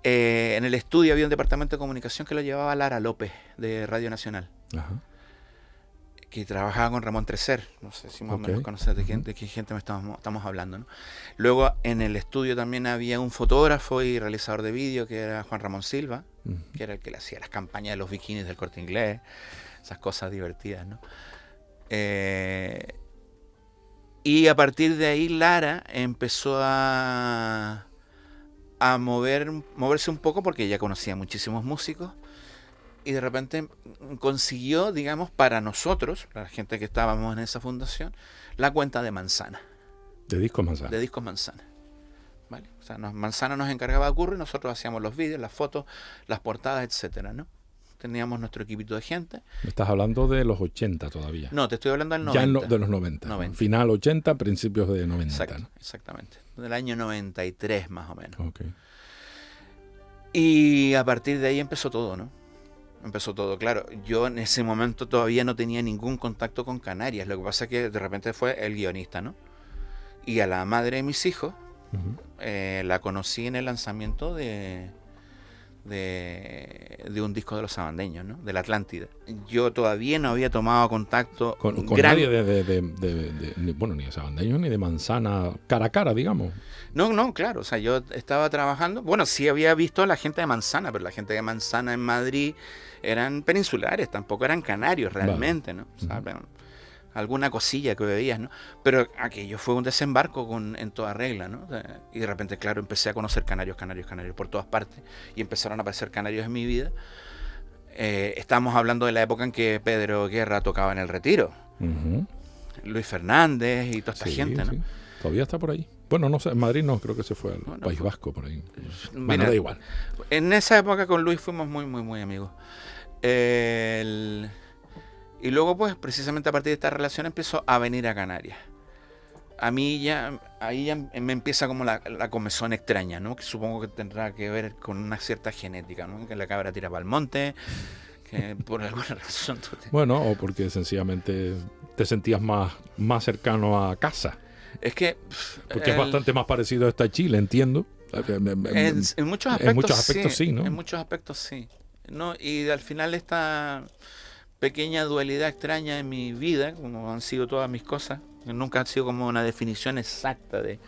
En el estudio había un departamento de comunicación que lo llevaba Lara López, de Radio Nacional, Ajá. que trabajaba con Ramón Treser. No sé si más o Ok. menos conoces de qué gente estamos hablando, ¿no? Luego en el estudio también había un fotógrafo y realizador de vídeo que era Juan Ramón Silva, que era el que le hacía las campañas de los bikinis del Corte Inglés, esas cosas divertidas, ¿no? Y a partir de ahí Lara empezó a moverse un poco porque ella conocía muchísimos músicos y de repente consiguió, digamos, para nosotros, la gente que estábamos en esa fundación, la cuenta de Manzana. De Discos Manzana. De Discos Manzana. ¿Vale? O sea, Manzana nos encargaba de curro y nosotros hacíamos los vídeos, las fotos, las portadas, etcétera, ¿no? Teníamos nuestro equipito de gente. Me estás hablando de los 80 todavía. No, te estoy hablando del 90. Ya de los 90. 90. Final 80, principios de 90. Exacto, ¿no? exactamente. Del año 93 más o menos. Okay. Y a partir de ahí empezó todo, ¿no? Empezó todo, claro. Yo en ese momento todavía no tenía ningún contacto con Canarias. Lo que pasa es que de repente fue el guionista, ¿no? Y a la madre de mis hijos la conocí en el lanzamiento de un disco de los sabandeños, ¿no? De la Atlántida. Yo todavía no había tomado contacto con nadie bueno, ni de sabandeños ni de Manzana cara a cara, digamos. No, claro, o sea, yo estaba trabajando, bueno, sí había visto a la gente de Manzana, pero la gente de Manzana en Madrid eran peninsulares, tampoco eran canarios realmente, ¿no? O sea, alguna cosilla que veías, ¿no? Pero aquello fue un desembarco en toda regla, ¿no? Y de repente, claro, empecé a conocer canarios por todas partes y empezaron a aparecer canarios en mi vida. Estamos hablando de la época en que Pedro Guerra tocaba en El Retiro, Luis Fernández y toda esta gente, ¿no? Sí. Todavía está por ahí. Bueno, no sé, en Madrid no, creo que se fue al País Vasco por ahí. Bueno, da igual. En esa época con Luis fuimos muy, muy, muy amigos. Y luego, pues, precisamente a partir de esta relación empezó a venir a Canarias. A mí ahí ya me empieza como la comezón extraña, ¿no? Que supongo que tendrá que ver con una cierta genética, ¿no? Que la cabra tira para el monte, que por alguna razón... Bueno, o porque sencillamente te sentías más cercano a casa. Es que... Porque es bastante más parecido a esta Chile, entiendo. En muchos aspectos sí, ¿no? En muchos aspectos sí. ¿No? Y al final esta pequeña dualidad extraña en mi vida, como han sido todas mis cosas, que nunca han sido como una definición exacta de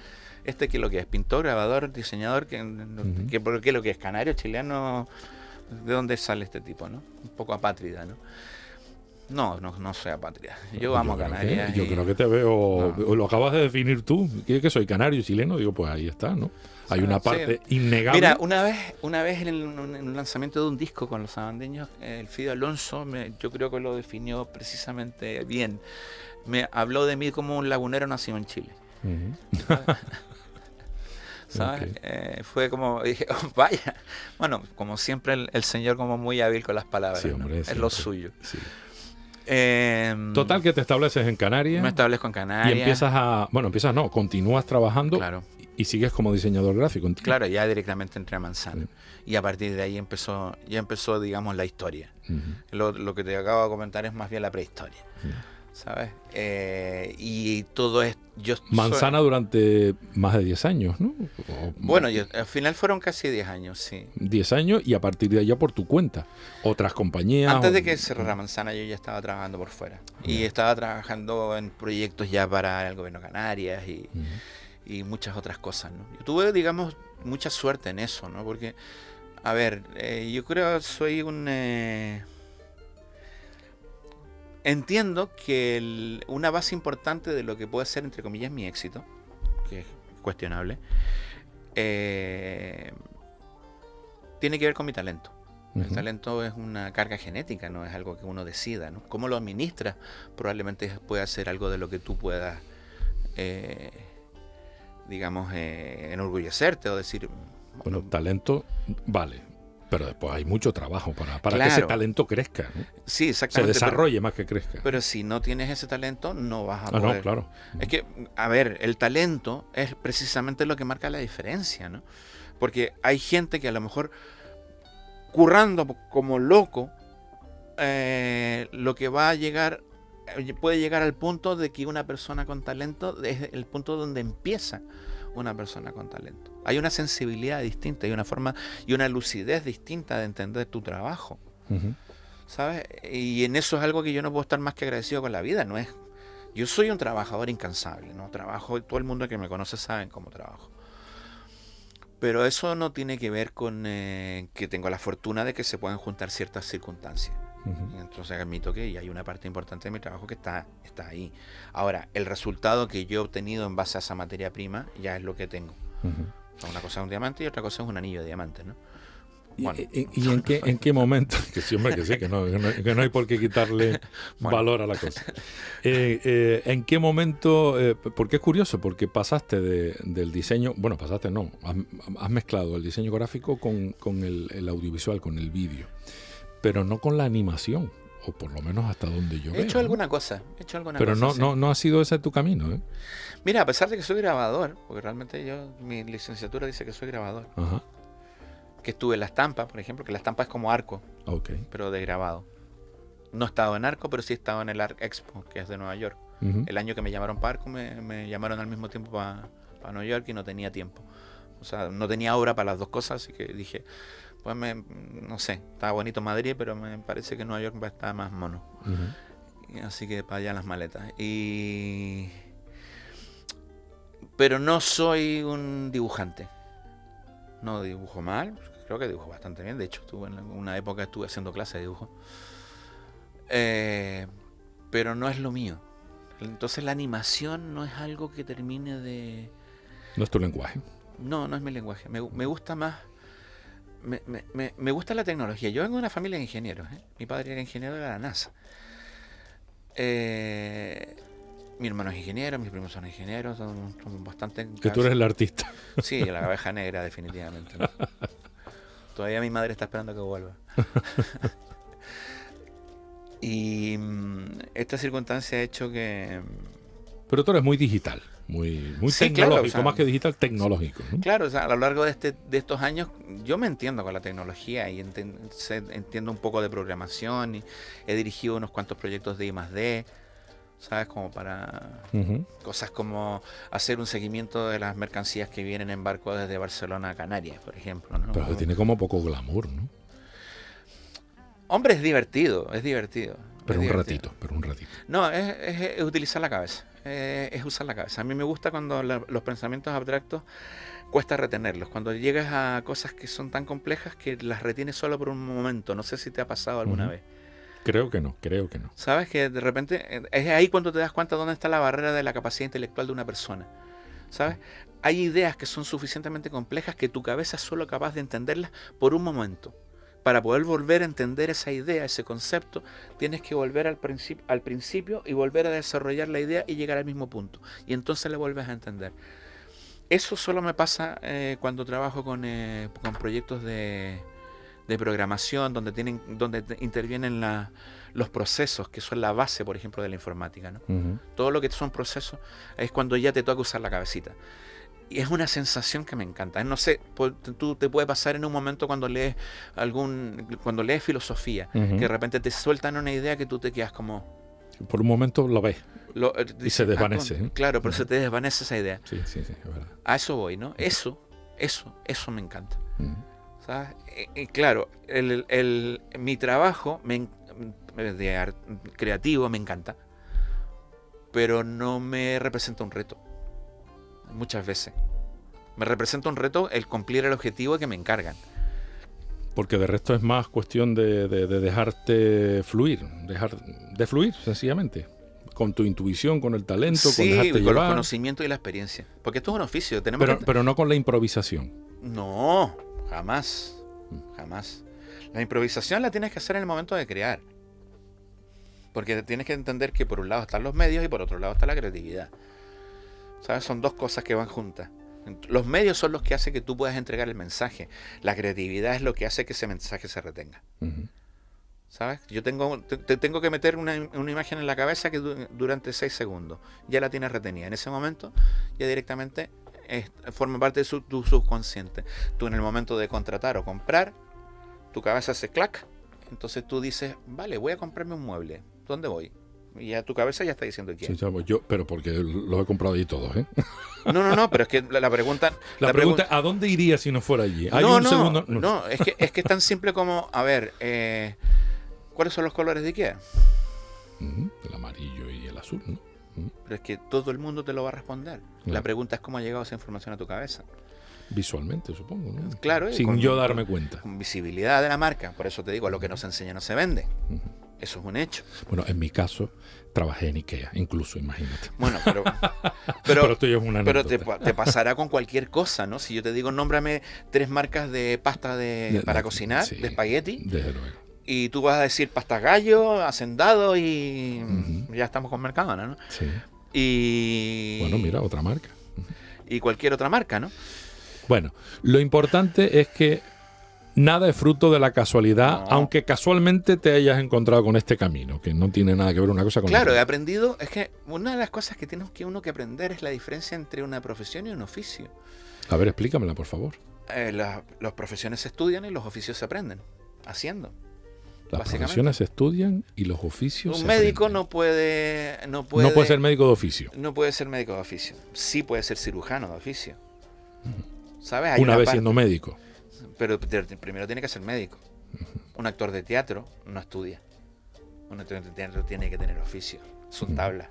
que es lo que es pintor, grabador, diseñador, que es lo que es canario, chileno, ¿de dónde sale este tipo, no? Un poco apátrida, ¿no? No soy apátrida. Yo amo Canarias. Yo creo que te veo, lo acabas de definir tú, que soy canario chileno, digo, pues ahí está, ¿no? Hay una parte innegable. Mira, una vez en el lanzamiento de un disco con los sabandeños, el Fido Alonso, yo creo que lo definió precisamente bien. Me habló de mí como un lagunero nacido en Chile. ¿Sabes? Okay. Fue como, dije, vaya. Bueno, como siempre, el señor como muy hábil con las palabras. Sí, hombre, ¿no? Es lo suyo. Sí. Total, que te estableces en Canarias. Me establezco en Canarias. Y continúas trabajando. Claro. Y sigues como diseñador gráfico. ¿Entiendes? Claro, ya directamente entré a Manzana. Y a partir de ahí empezó, digamos, la historia. Lo que te acabo de comentar es más bien la prehistoria. ¿Sabes? Y todo es... Manzana durante más de 10 años, ¿no? Bueno, al final fueron casi 10 años, sí. 10 años y a partir de allá por tu cuenta. Otras compañías... Antes de que cerrara Manzana yo ya estaba trabajando por fuera. Y estaba trabajando en proyectos ya para el gobierno de Canarias y muchas otras cosas, ¿no? Yo tuve, digamos, mucha suerte en eso, ¿no? Porque, a ver, yo creo que soy un... Entiendo que una base importante de lo que puede ser, entre comillas, mi éxito, que es cuestionable, tiene que ver con mi talento. El talento es una carga genética, no es algo que uno decida, ¿no? Cómo lo administras probablemente puede ser algo de lo que tú puedas, digamos, enorgullecerte o decir... Bueno, talento vale. Pero después hay mucho trabajo para claro, que ese talento crezca, ¿no? Sí, exactamente. Se desarrolle más que crezca. Pero si no tienes ese talento, no vas a poder. No, claro. Es que, a ver, el talento es precisamente lo que marca la diferencia, ¿no? Porque hay gente que a lo mejor, currando como loco, lo que va a llegar, puede llegar al punto de que una persona con talento es el punto donde empieza una persona con talento. Hay una sensibilidad distinta, hay una forma y una lucidez distinta de entender tu trabajo. ¿Sabes? Y en eso es algo que yo no puedo estar más que agradecido con la vida. No es, yo soy un trabajador incansable, ¿no? Trabajo, todo el mundo que me conoce sabe cómo trabajo. Pero eso no tiene que ver con que tengo la fortuna de que se puedan juntar ciertas circunstancias. Entonces admito que hay una parte importante de mi trabajo que está ahí. Ahora, el resultado que yo he obtenido en base a esa materia prima ya es lo que tengo. O sea, una cosa es un diamante y otra cosa es un anillo de diamante, ¿no? Bueno. ¿Y en qué momento? Que siempre que sí, que no hay por qué quitarle valor a la cosa. ¿En qué momento? Porque es curioso, porque pasaste del diseño, bueno, has mezclado el diseño gráfico con el audiovisual, con el vídeo, pero no con la animación, o por lo menos hasta donde yo veo. He hecho alguna cosa. Pero no ha sido ese tu camino, ¿eh? Mira, a pesar de que soy grabador, porque realmente mi licenciatura dice que soy grabador. Ajá. Que estuve en la estampa, por ejemplo, que la estampa es como arco, pero de grabado. No he estado en arco, pero sí he estado en el Arc Expo, que es de Nueva York. El año que me llamaron para arco, me llamaron al mismo tiempo para Nueva York y no tenía tiempo. O sea, no tenía obra para las dos cosas, así que dije, pues no sé, estaba bonito Madrid, pero me parece que Nueva York va a estar más mono. Así que para allá las maletas. Pero no soy un dibujante. No dibujo mal, creo que dibujo bastante bien. De hecho, en una época estuve haciendo clases de dibujo. Pero no es lo mío. Entonces la animación no es algo que termine de... ¿No es tu lenguaje? No es mi lenguaje. Me gusta más... Me gusta la tecnología. Yo vengo de una familia de ingenieros, ¿eh? Mi padre era ingeniero de la NASA. Mi hermano es ingeniero, mis primos son ingenieros, son bastante... Que tú eres el artista. Sí, la abeja negra, definitivamente, ¿no? Todavía mi madre está esperando que vuelva. Y esta circunstancia ha hecho que... Pero tú eres muy digital, muy sí, tecnológico, claro, o sea, más que digital, tecnológico, ¿no? Claro, o sea, a lo largo de estos años yo me entiendo con la tecnología y entiendo un poco de programación y he dirigido unos cuantos proyectos de I+D, ¿sabes? Como para cosas como hacer un seguimiento de las mercancías que vienen en barco desde Barcelona a Canarias, por ejemplo, ¿no? Pero tiene como poco glamour, ¿no? Hombre, es divertido. Pero un ratito. No, es utilizar la cabeza. Es usar la cabeza. A mí me gusta cuando los pensamientos abstractos cuesta retenerlos. Cuando llegas a cosas que son tan complejas que las retienes solo por un momento. No sé si te ha pasado alguna vez. Creo que no. Sabes que de repente es ahí cuando te das cuenta dónde está la barrera de la capacidad intelectual de una persona. ¿Sabes? Hay ideas que son suficientemente complejas que tu cabeza es solo capaz de entenderlas por un momento. Para poder volver a entender esa idea, ese concepto, tienes que volver al principio y volver a desarrollar la idea y llegar al mismo punto. Y entonces la vuelves a entender. Eso solo me pasa cuando trabajo con proyectos de programación donde intervienen los procesos, que son la base, por ejemplo, de la informática, ¿no? Todo lo que son procesos es cuando ya te toca usar la cabecita. Y es una sensación que me encanta. No sé, tú te puede pasar en un momento cuando lees filosofía, que de repente te sueltan una idea que tú te quedas como... Por un momento lo ves y se desvanece. Claro, pero se te desvanece esa idea. Sí, es verdad. A eso voy, ¿no? Eso me encanta. ¿Sabes? Claro, mi trabajo creativo me encanta, pero no me representa un reto. Muchas veces me representa un reto el cumplir el objetivo que me encargan. Porque de resto es más cuestión de dejarte fluir, de fluir sencillamente, con tu intuición, con el talento, sí, con dejarte con llevar. El conocimiento y la experiencia, porque esto es un oficio. Pero no con la improvisación. No, jamás. La improvisación la tienes que hacer en el momento de crear, porque tienes que entender que por un lado están los medios y por otro lado está la creatividad. ¿Sabes? Son dos cosas que van juntas. Los medios son los que hacen que tú puedas entregar el mensaje. La creatividad es lo que hace que ese mensaje se retenga. ¿Sabes? Yo tengo que meter una imagen en la cabeza que durante 6 segundos ya la tienes retenida. En ese momento ya directamente forma parte de tu subconsciente. Tú en el momento de contratar o comprar, tu cabeza hace clac. Entonces tú dices, vale, voy a comprarme un mueble. ¿Dónde voy? Y ya tu cabeza ya está diciendo quién. Sí, pero porque los he comprado allí todos, ¿eh? No, pero es que la pregunta... La pregunta, ¿a dónde iría si no fuera allí? No, es que es tan simple como, a ver, ¿cuáles son los colores de IKEA? El amarillo y el azul, ¿no? Pero es que todo el mundo te lo va a responder. La pregunta es cómo ha llegado esa información a tu cabeza. visualmente, supongo, ¿no? Claro. Sin yo darme cuenta. Con visibilidad de la marca. Por eso te digo, lo que no se enseña no se vende. Ujú. Eso es un hecho. Bueno, en mi caso, trabajé en Ikea, incluso, imagínate. Bueno, pero esto ya es una pero anécdota. te pasará con cualquier cosa, ¿no? Si yo te digo, nómbrame 3 marcas de pasta para cocinar, sí, de espagueti, desde luego. y tú vas a decir pasta gallo, hacendado y Ujú. ya estamos con Mercadona, ¿no? Sí. Y Bueno, mira, otra marca. y cualquier otra marca, ¿no? Bueno, lo importante es que nada es fruto de la casualidad, No. aunque casualmente te hayas encontrado con este camino, que no tiene nada que ver una cosa con la Claro, he otra. aprendido, es que una de las cosas que tiene uno que aprender es la diferencia entre una profesión y un oficio. A ver, explícamela, por favor. Las profesiones se estudian y los oficios se aprenden, haciendo. Las Básicamente. profesiones se estudian y los oficios Un se médico aprenden. no puede No puede ser médico de oficio. no puede ser médico de oficio. Sí puede ser cirujano de oficio. ¿Sabes? Hay Una vez parte- siendo médico. Pero primero tiene que ser médico. Un actor de teatro no estudia. Un actor de teatro tiene que tener oficio. Son tablas.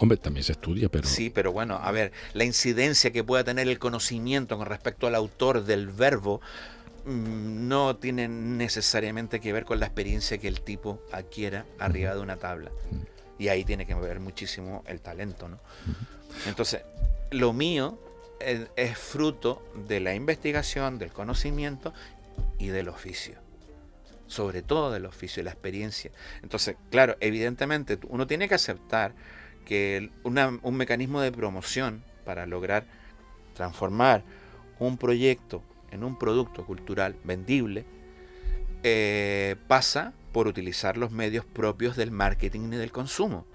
Hombre, también se estudia, pero... Sí, pero bueno, a ver, la incidencia que pueda tener el conocimiento con respecto al autor del verbo no tiene necesariamente que ver con la experiencia que el tipo adquiera arriba de una tabla. Y ahí tiene que ver muchísimo el talento, ¿no? Entonces, lo mío es fruto de la investigación, del conocimiento y del oficio. Sobre todo del oficio y la experiencia. Entonces, claro, evidentemente uno tiene que aceptar que un mecanismo de promoción para lograr transformar un proyecto en un producto cultural vendible pasa por utilizar los medios propios del marketing y del consumo.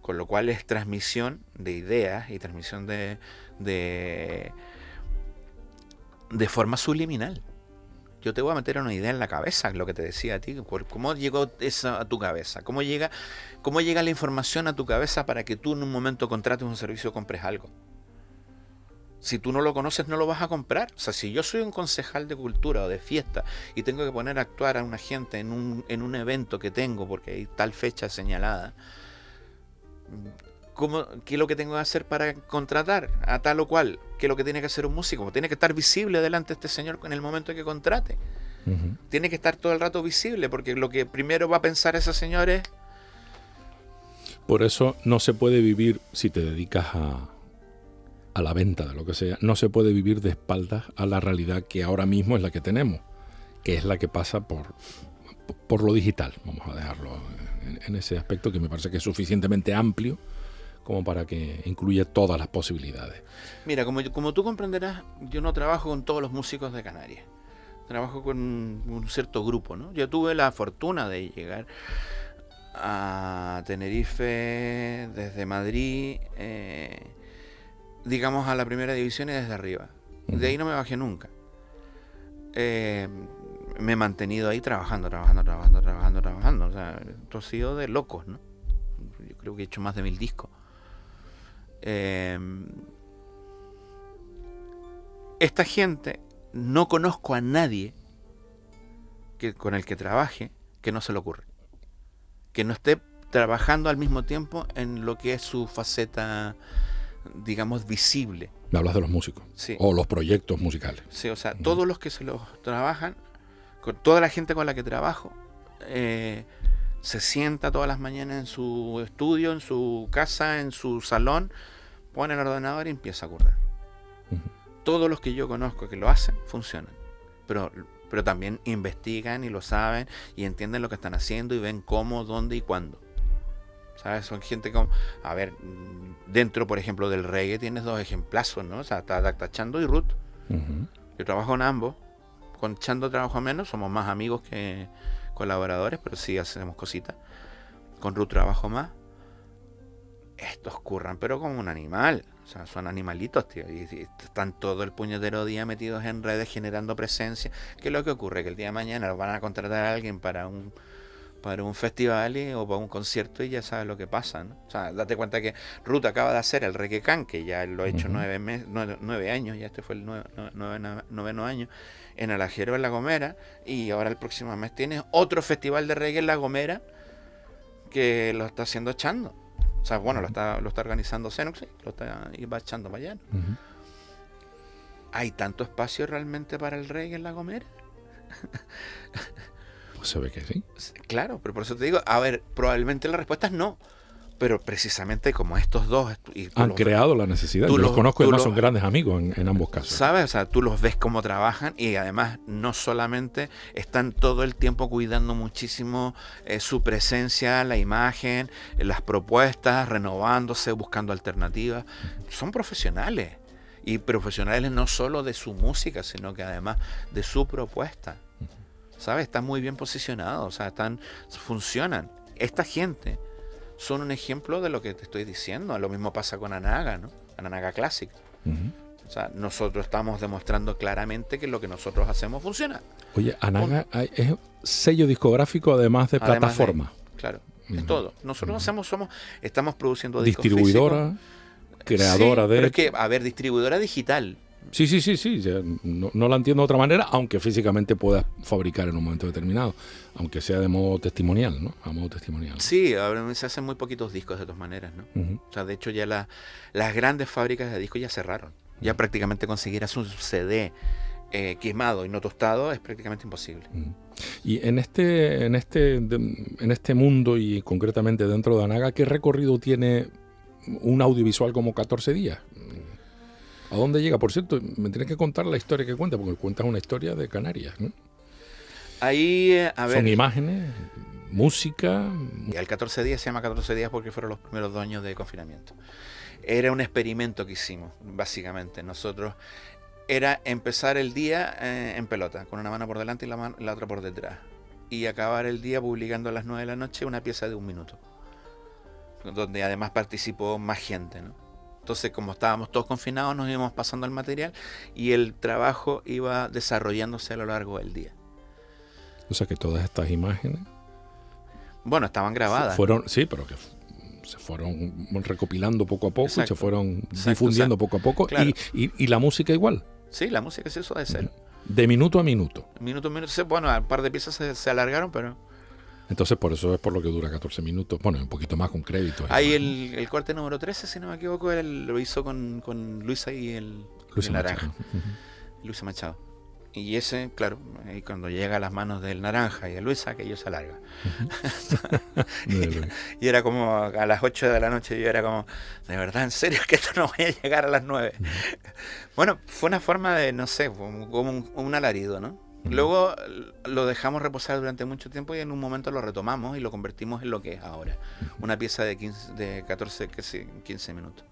Con lo cual es transmisión de ideas y transmisión de forma subliminal. Yo te voy a meter una idea en la cabeza, lo que te decía a ti. ¿Cómo llegó eso a tu cabeza? ¿Cómo llega la información a tu cabeza para que tú en un momento contrates un servicio o compres algo? Si tú no lo conoces, no lo vas a comprar. O sea, si yo soy un concejal de cultura o de fiesta y tengo que poner a actuar a una gente en un evento que tengo porque hay tal fecha señalada, ¿qué es lo que tengo que hacer para contratar a tal o cual? ¿Qué es lo que tiene que hacer un músico? Tiene que estar visible delante de este señor en el momento que contrate. Ujú. Tiene que estar todo el rato visible, porque lo que primero va a pensar ese señor es... Por eso no se puede vivir, si te dedicas a la venta de lo que sea, no se puede vivir de espaldas a la realidad que ahora mismo es la que tenemos, que es la que pasa por lo digital. Vamos a dejarlo en ese aspecto que me parece que es suficientemente amplio como para que incluya todas las posibilidades. Mira, como tú comprenderás, yo no trabajo con todos los músicos de Canarias. Trabajo con un cierto grupo, ¿no? Yo tuve la fortuna de llegar a Tenerife desde Madrid, digamos a la primera división y desde arriba. De ahí no me bajé nunca. Me he mantenido ahí trabajando. O sea, esto ha sido de locos, ¿no? Yo creo que he hecho más de 1000 discos. Esta gente, no conozco a nadie con el que trabaje que no se le ocurre, que no esté trabajando al mismo tiempo en lo que es su faceta, digamos, visible. Me hablas de los músicos, Sí. o los proyectos musicales. Sí, o sea, todos los que se los trabajan, con toda la gente con la que trabajo, se sienta todas las mañanas en su estudio, en su casa, en su salón, pone el ordenador y empieza a currar. Todos los que yo conozco que lo hacen, funcionan. Pero también investigan y lo saben y entienden lo que están haciendo y ven cómo, dónde y cuándo. ¿Sabes? Son gente como... A ver, dentro, por ejemplo, del reggae tienes 2 ejemplazos, ¿no? O sea, está Chando y Ruth. Yo trabajo en ambos. Con Chando trabajo menos, somos más amigos que colaboradores, pero sí hacemos cositas. Con Ruth trabajo más. Estos curran, pero como un animal. O sea, son animalitos, tío. Y están todo el puñetero día metidos en redes generando presencia. ¿Qué es lo que ocurre? Que el día de mañana van a contratar a alguien para un festival o para un concierto y ya sabes lo que pasa, ¿no? O sea, date cuenta que Ruth acaba de hacer el Reggae Can, que ya lo ha hecho 9 años, ya este fue el 9º año, en Alajero, en La Gomera, y ahora el próximo mes tiene otro festival de reggae en La Gomera que lo está haciendo Chando. O sea, bueno, lo está organizando Xenox, lo está echando para allá. ¿hay tanto espacio realmente para el reggae en La Gomera? Pues se ve que sí. Claro, pero por eso te digo, a ver, probablemente la respuesta es no. Pero precisamente como estos dos... Y Han creado la necesidad. Yo los conozco y además son grandes amigos en ambos casos. ¿Sabes? O sea, tú los ves cómo trabajan y además no solamente están todo el tiempo cuidando muchísimo su presencia, la imagen, las propuestas, renovándose, buscando alternativas. Son profesionales. Y profesionales no solo de su música, sino que además de su propuesta. ¿Sabes? Están muy bien posicionados. O sea, funcionan. Esta gente... son un ejemplo de lo que te estoy diciendo. Lo mismo pasa con Anaga, ¿no? Anaga Classic. O sea, nosotros estamos demostrando claramente que lo que nosotros hacemos funciona. Oye, Anaga es sello discográfico además de plataforma. Claro, es todo. Nosotros estamos produciendo discos distribuidora, físicos. creadora Sí, de... pero es que, a ver, distribuidora digital. Sí. No la entiendo de otra manera, aunque físicamente puedas fabricar en un momento determinado, aunque sea de modo testimonial, ¿no? A modo testimonial. Sí, ahora se hacen muy poquitos discos de todas maneras, ¿no? O sea, de hecho ya las grandes fábricas de discos ya cerraron. Ya prácticamente conseguir un CD quemado y no tostado es prácticamente imposible. Y en este mundo y concretamente dentro de Anaga, ¿qué recorrido tiene un audiovisual como 14 días? ¿A dónde llega? Por cierto, me tienes que contar la historia que cuenta, porque cuentas una historia de Canarias, ¿no? Ahí, a ver... Son imágenes, música... Y el 14 días se llama 14 días porque fueron los primeros 2 años de confinamiento. Era un experimento que hicimos, básicamente. Nosotros era empezar el día en pelota, con una mano por delante y la otra por detrás. Y acabar el día publicando a las 9 de la noche una pieza de 1 minuto. Donde además participó más gente, ¿no? Entonces, como estábamos todos confinados, nos íbamos pasando el material y el trabajo iba desarrollándose a lo largo del día. O sea que todas estas imágenes... Bueno, estaban grabadas. Sí, pero que se fueron recopilando poco a poco. Exacto. Y se fueron difundiendo poco a poco. Claro. Y la música igual. Sí, la música se hizo de cero. De minuto a minuto. Minuto a minuto. Bueno, un par de piezas se alargaron, pero... Entonces, por eso es por lo que dura 14 minutos. Bueno, un poquito más con créditos. Ahí el corte número 13, si no me equivoco, lo hizo con Luisa y el Naranja. Luisa Machado. Y ese, claro, ahí cuando llega a las manos del Naranja y de Luisa, aquello se alarga. Y era como a las 8 de la noche, yo era como, ¿de verdad, en serio que esto no voy a llegar a las 9? Bueno, fue una forma de, no sé, como un alarido, ¿no? Luego lo dejamos reposar durante mucho tiempo y en un momento lo retomamos y lo convertimos en lo que es ahora. Una pieza de 15 minutos.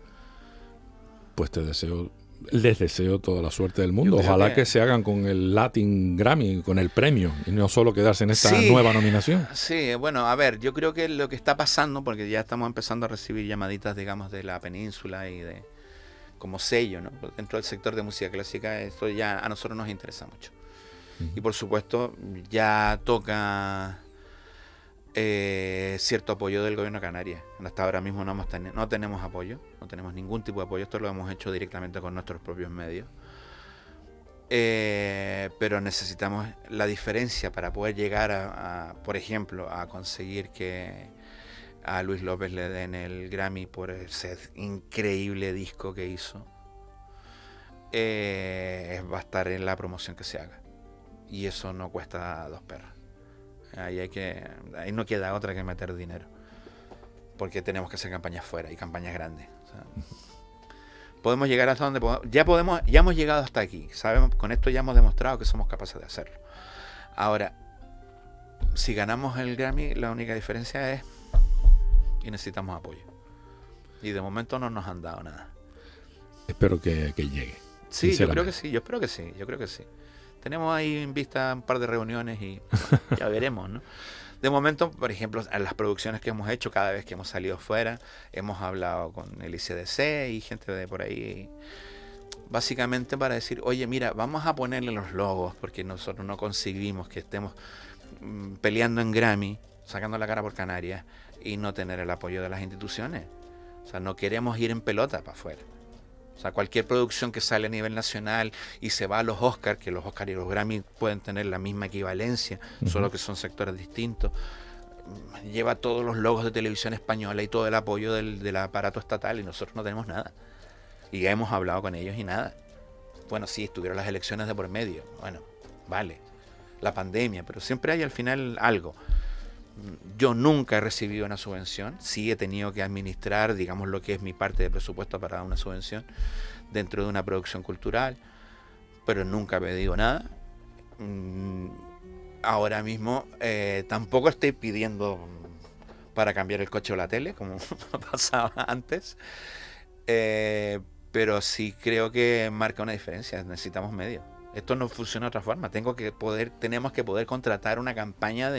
Pues les deseo toda la suerte del mundo. Ojalá que se hagan con el Latin Grammy, con el premio, y no solo quedarse en esta nueva nominación. Sí, bueno, a ver, yo creo que lo que está pasando, porque ya estamos empezando a recibir llamaditas, digamos, de la península y de como sello, ¿no? Dentro del sector de música clásica, esto ya a nosotros nos interesa mucho. Y por supuesto ya toca cierto apoyo del gobierno de Canarias. Hasta ahora mismo no tenemos apoyo, no tenemos ningún tipo de apoyo. Esto lo hemos hecho directamente con nuestros propios medios. Pero necesitamos la diferencia para poder llegar por ejemplo, a conseguir que a Luis López le den el Grammy por ese increíble disco que hizo. Va a estar en la promoción que se haga. Y eso no cuesta 2 perras. Ahí no queda otra que meter dinero. Porque tenemos que hacer campañas fuera y campañas grandes. O sea, podemos llegar hasta donde podemos. Ya hemos llegado hasta aquí. Sabemos, con esto ya hemos demostrado que somos capaces de hacerlo. Ahora, si ganamos el Grammy, la única diferencia es que necesitamos apoyo. Y de momento no nos han dado nada. Espero que llegue. Sí, yo creo que sí. Tenemos ahí en vista un par de reuniones y ya veremos, ¿no? De momento, por ejemplo, en las producciones que hemos hecho, cada vez que hemos salido fuera, hemos hablado con el ICDC y gente de por ahí, básicamente para decir, oye, mira, vamos a ponerle los logos, porque nosotros no conseguimos que estemos peleando en Grammy, sacando la cara por Canarias, y no tener el apoyo de las instituciones. O sea, no queremos ir en pelota para afuera. O sea, cualquier producción que sale a nivel nacional y se va a los Oscars, que los Oscars y los Grammy pueden tener la misma equivalencia, solo que son sectores distintos, lleva todos los logos de Televisión Española y todo el apoyo del aparato estatal y nosotros no tenemos nada. Y ya hemos hablado con ellos y nada. Bueno, sí, estuvieron las elecciones de por medio. Bueno, vale. La pandemia, pero siempre hay al final algo. Yo nunca he recibido una subvención. Sí he tenido que administrar, digamos, lo que es mi parte de presupuesto para una subvención dentro de una producción cultural, pero nunca he pedido nada. Ahora mismo tampoco estoy pidiendo para cambiar el coche o la tele, como pasaba antes. Pero sí creo que marca una diferencia. Necesitamos medios. Esto no funciona de otra forma. Tenemos que poder contratar una campaña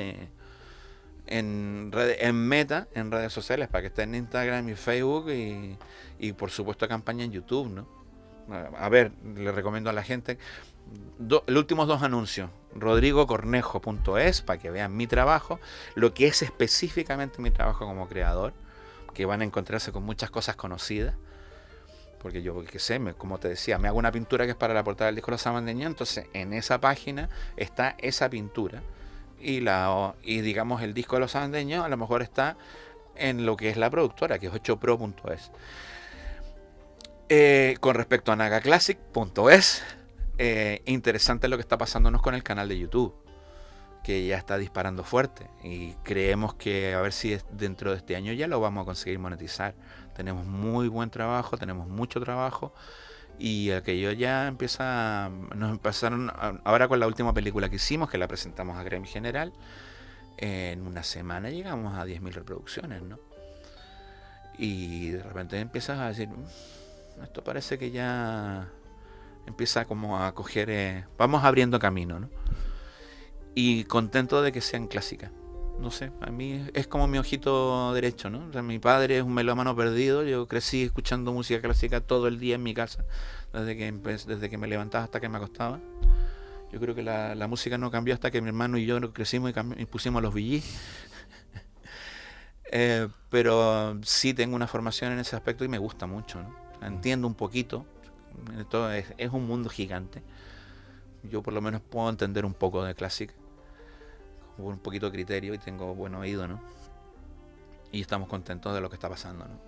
en Meta, en redes sociales, para que esté en Instagram y Facebook y por supuesto campaña en YouTube, ¿no? A ver, le recomiendo a la gente los últimos 2 anuncios, rodrigocornejo.es, para que vean mi trabajo, lo que es específicamente mi trabajo como creador, que van a encontrarse con muchas cosas conocidas. Porque yo, qué sé, como te decía, me hago una pintura que es para la portada del disco Los Sabandeños, entonces en esa página está esa pintura y digamos el disco de Los Sabandeños a lo mejor está en lo que es la productora, que es 8pro.es. Con respecto a nagaclassic.es, interesante lo que está pasándonos con el canal de YouTube, que ya está disparando fuerte y creemos que a ver si dentro de este año ya lo vamos a conseguir monetizar. Tenemos muy buen trabajo, tenemos mucho trabajo y aquello ya nos empezaron ahora con la última película que hicimos, que la presentamos a Gremio General. En una semana llegamos a 10.000 reproducciones, ¿no? Y de repente empiezas a decir, esto parece que ya empieza como a coger, vamos abriendo camino, ¿no? Y contento de que sean clásicas. No sé, a mí es como mi ojito derecho, ¿no? O sea, mi padre es un melómano perdido. Yo crecí escuchando música clásica todo el día en mi casa, desde que me levantaba hasta que me acostaba. Yo creo que la música no cambió hasta que mi hermano y yo crecimos y pusimos los Bee Gees. Pero sí tengo una formación en ese aspecto y me gusta mucho, ¿no? Entiendo un poquito. Esto es un mundo gigante. Yo por lo menos puedo entender un poco de clásica, con un poquito de criterio, y tengo buen oído, ¿no? Y estamos contentos de lo que está pasando, ¿no?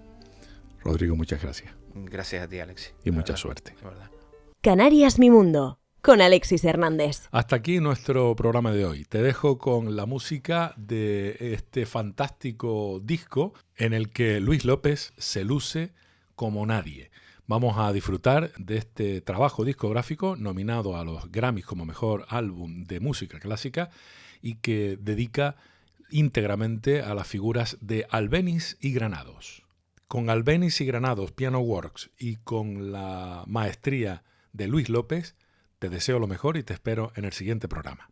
Rodrigo, muchas gracias. Gracias a ti, Alexis. Y mucha suerte. De verdad. Canarias Mi Mundo, con Alexis Hernández. Hasta aquí nuestro programa de hoy. Te dejo con la música de este fantástico disco en el que Luis López se luce como nadie. Vamos a disfrutar de este trabajo discográfico nominado a los Grammys como mejor álbum de música clásica y que dedica íntegramente a las figuras de Albéniz y Granados. Con Albéniz y Granados Piano Works y con la maestría de Luis López, te deseo lo mejor y te espero en el siguiente programa.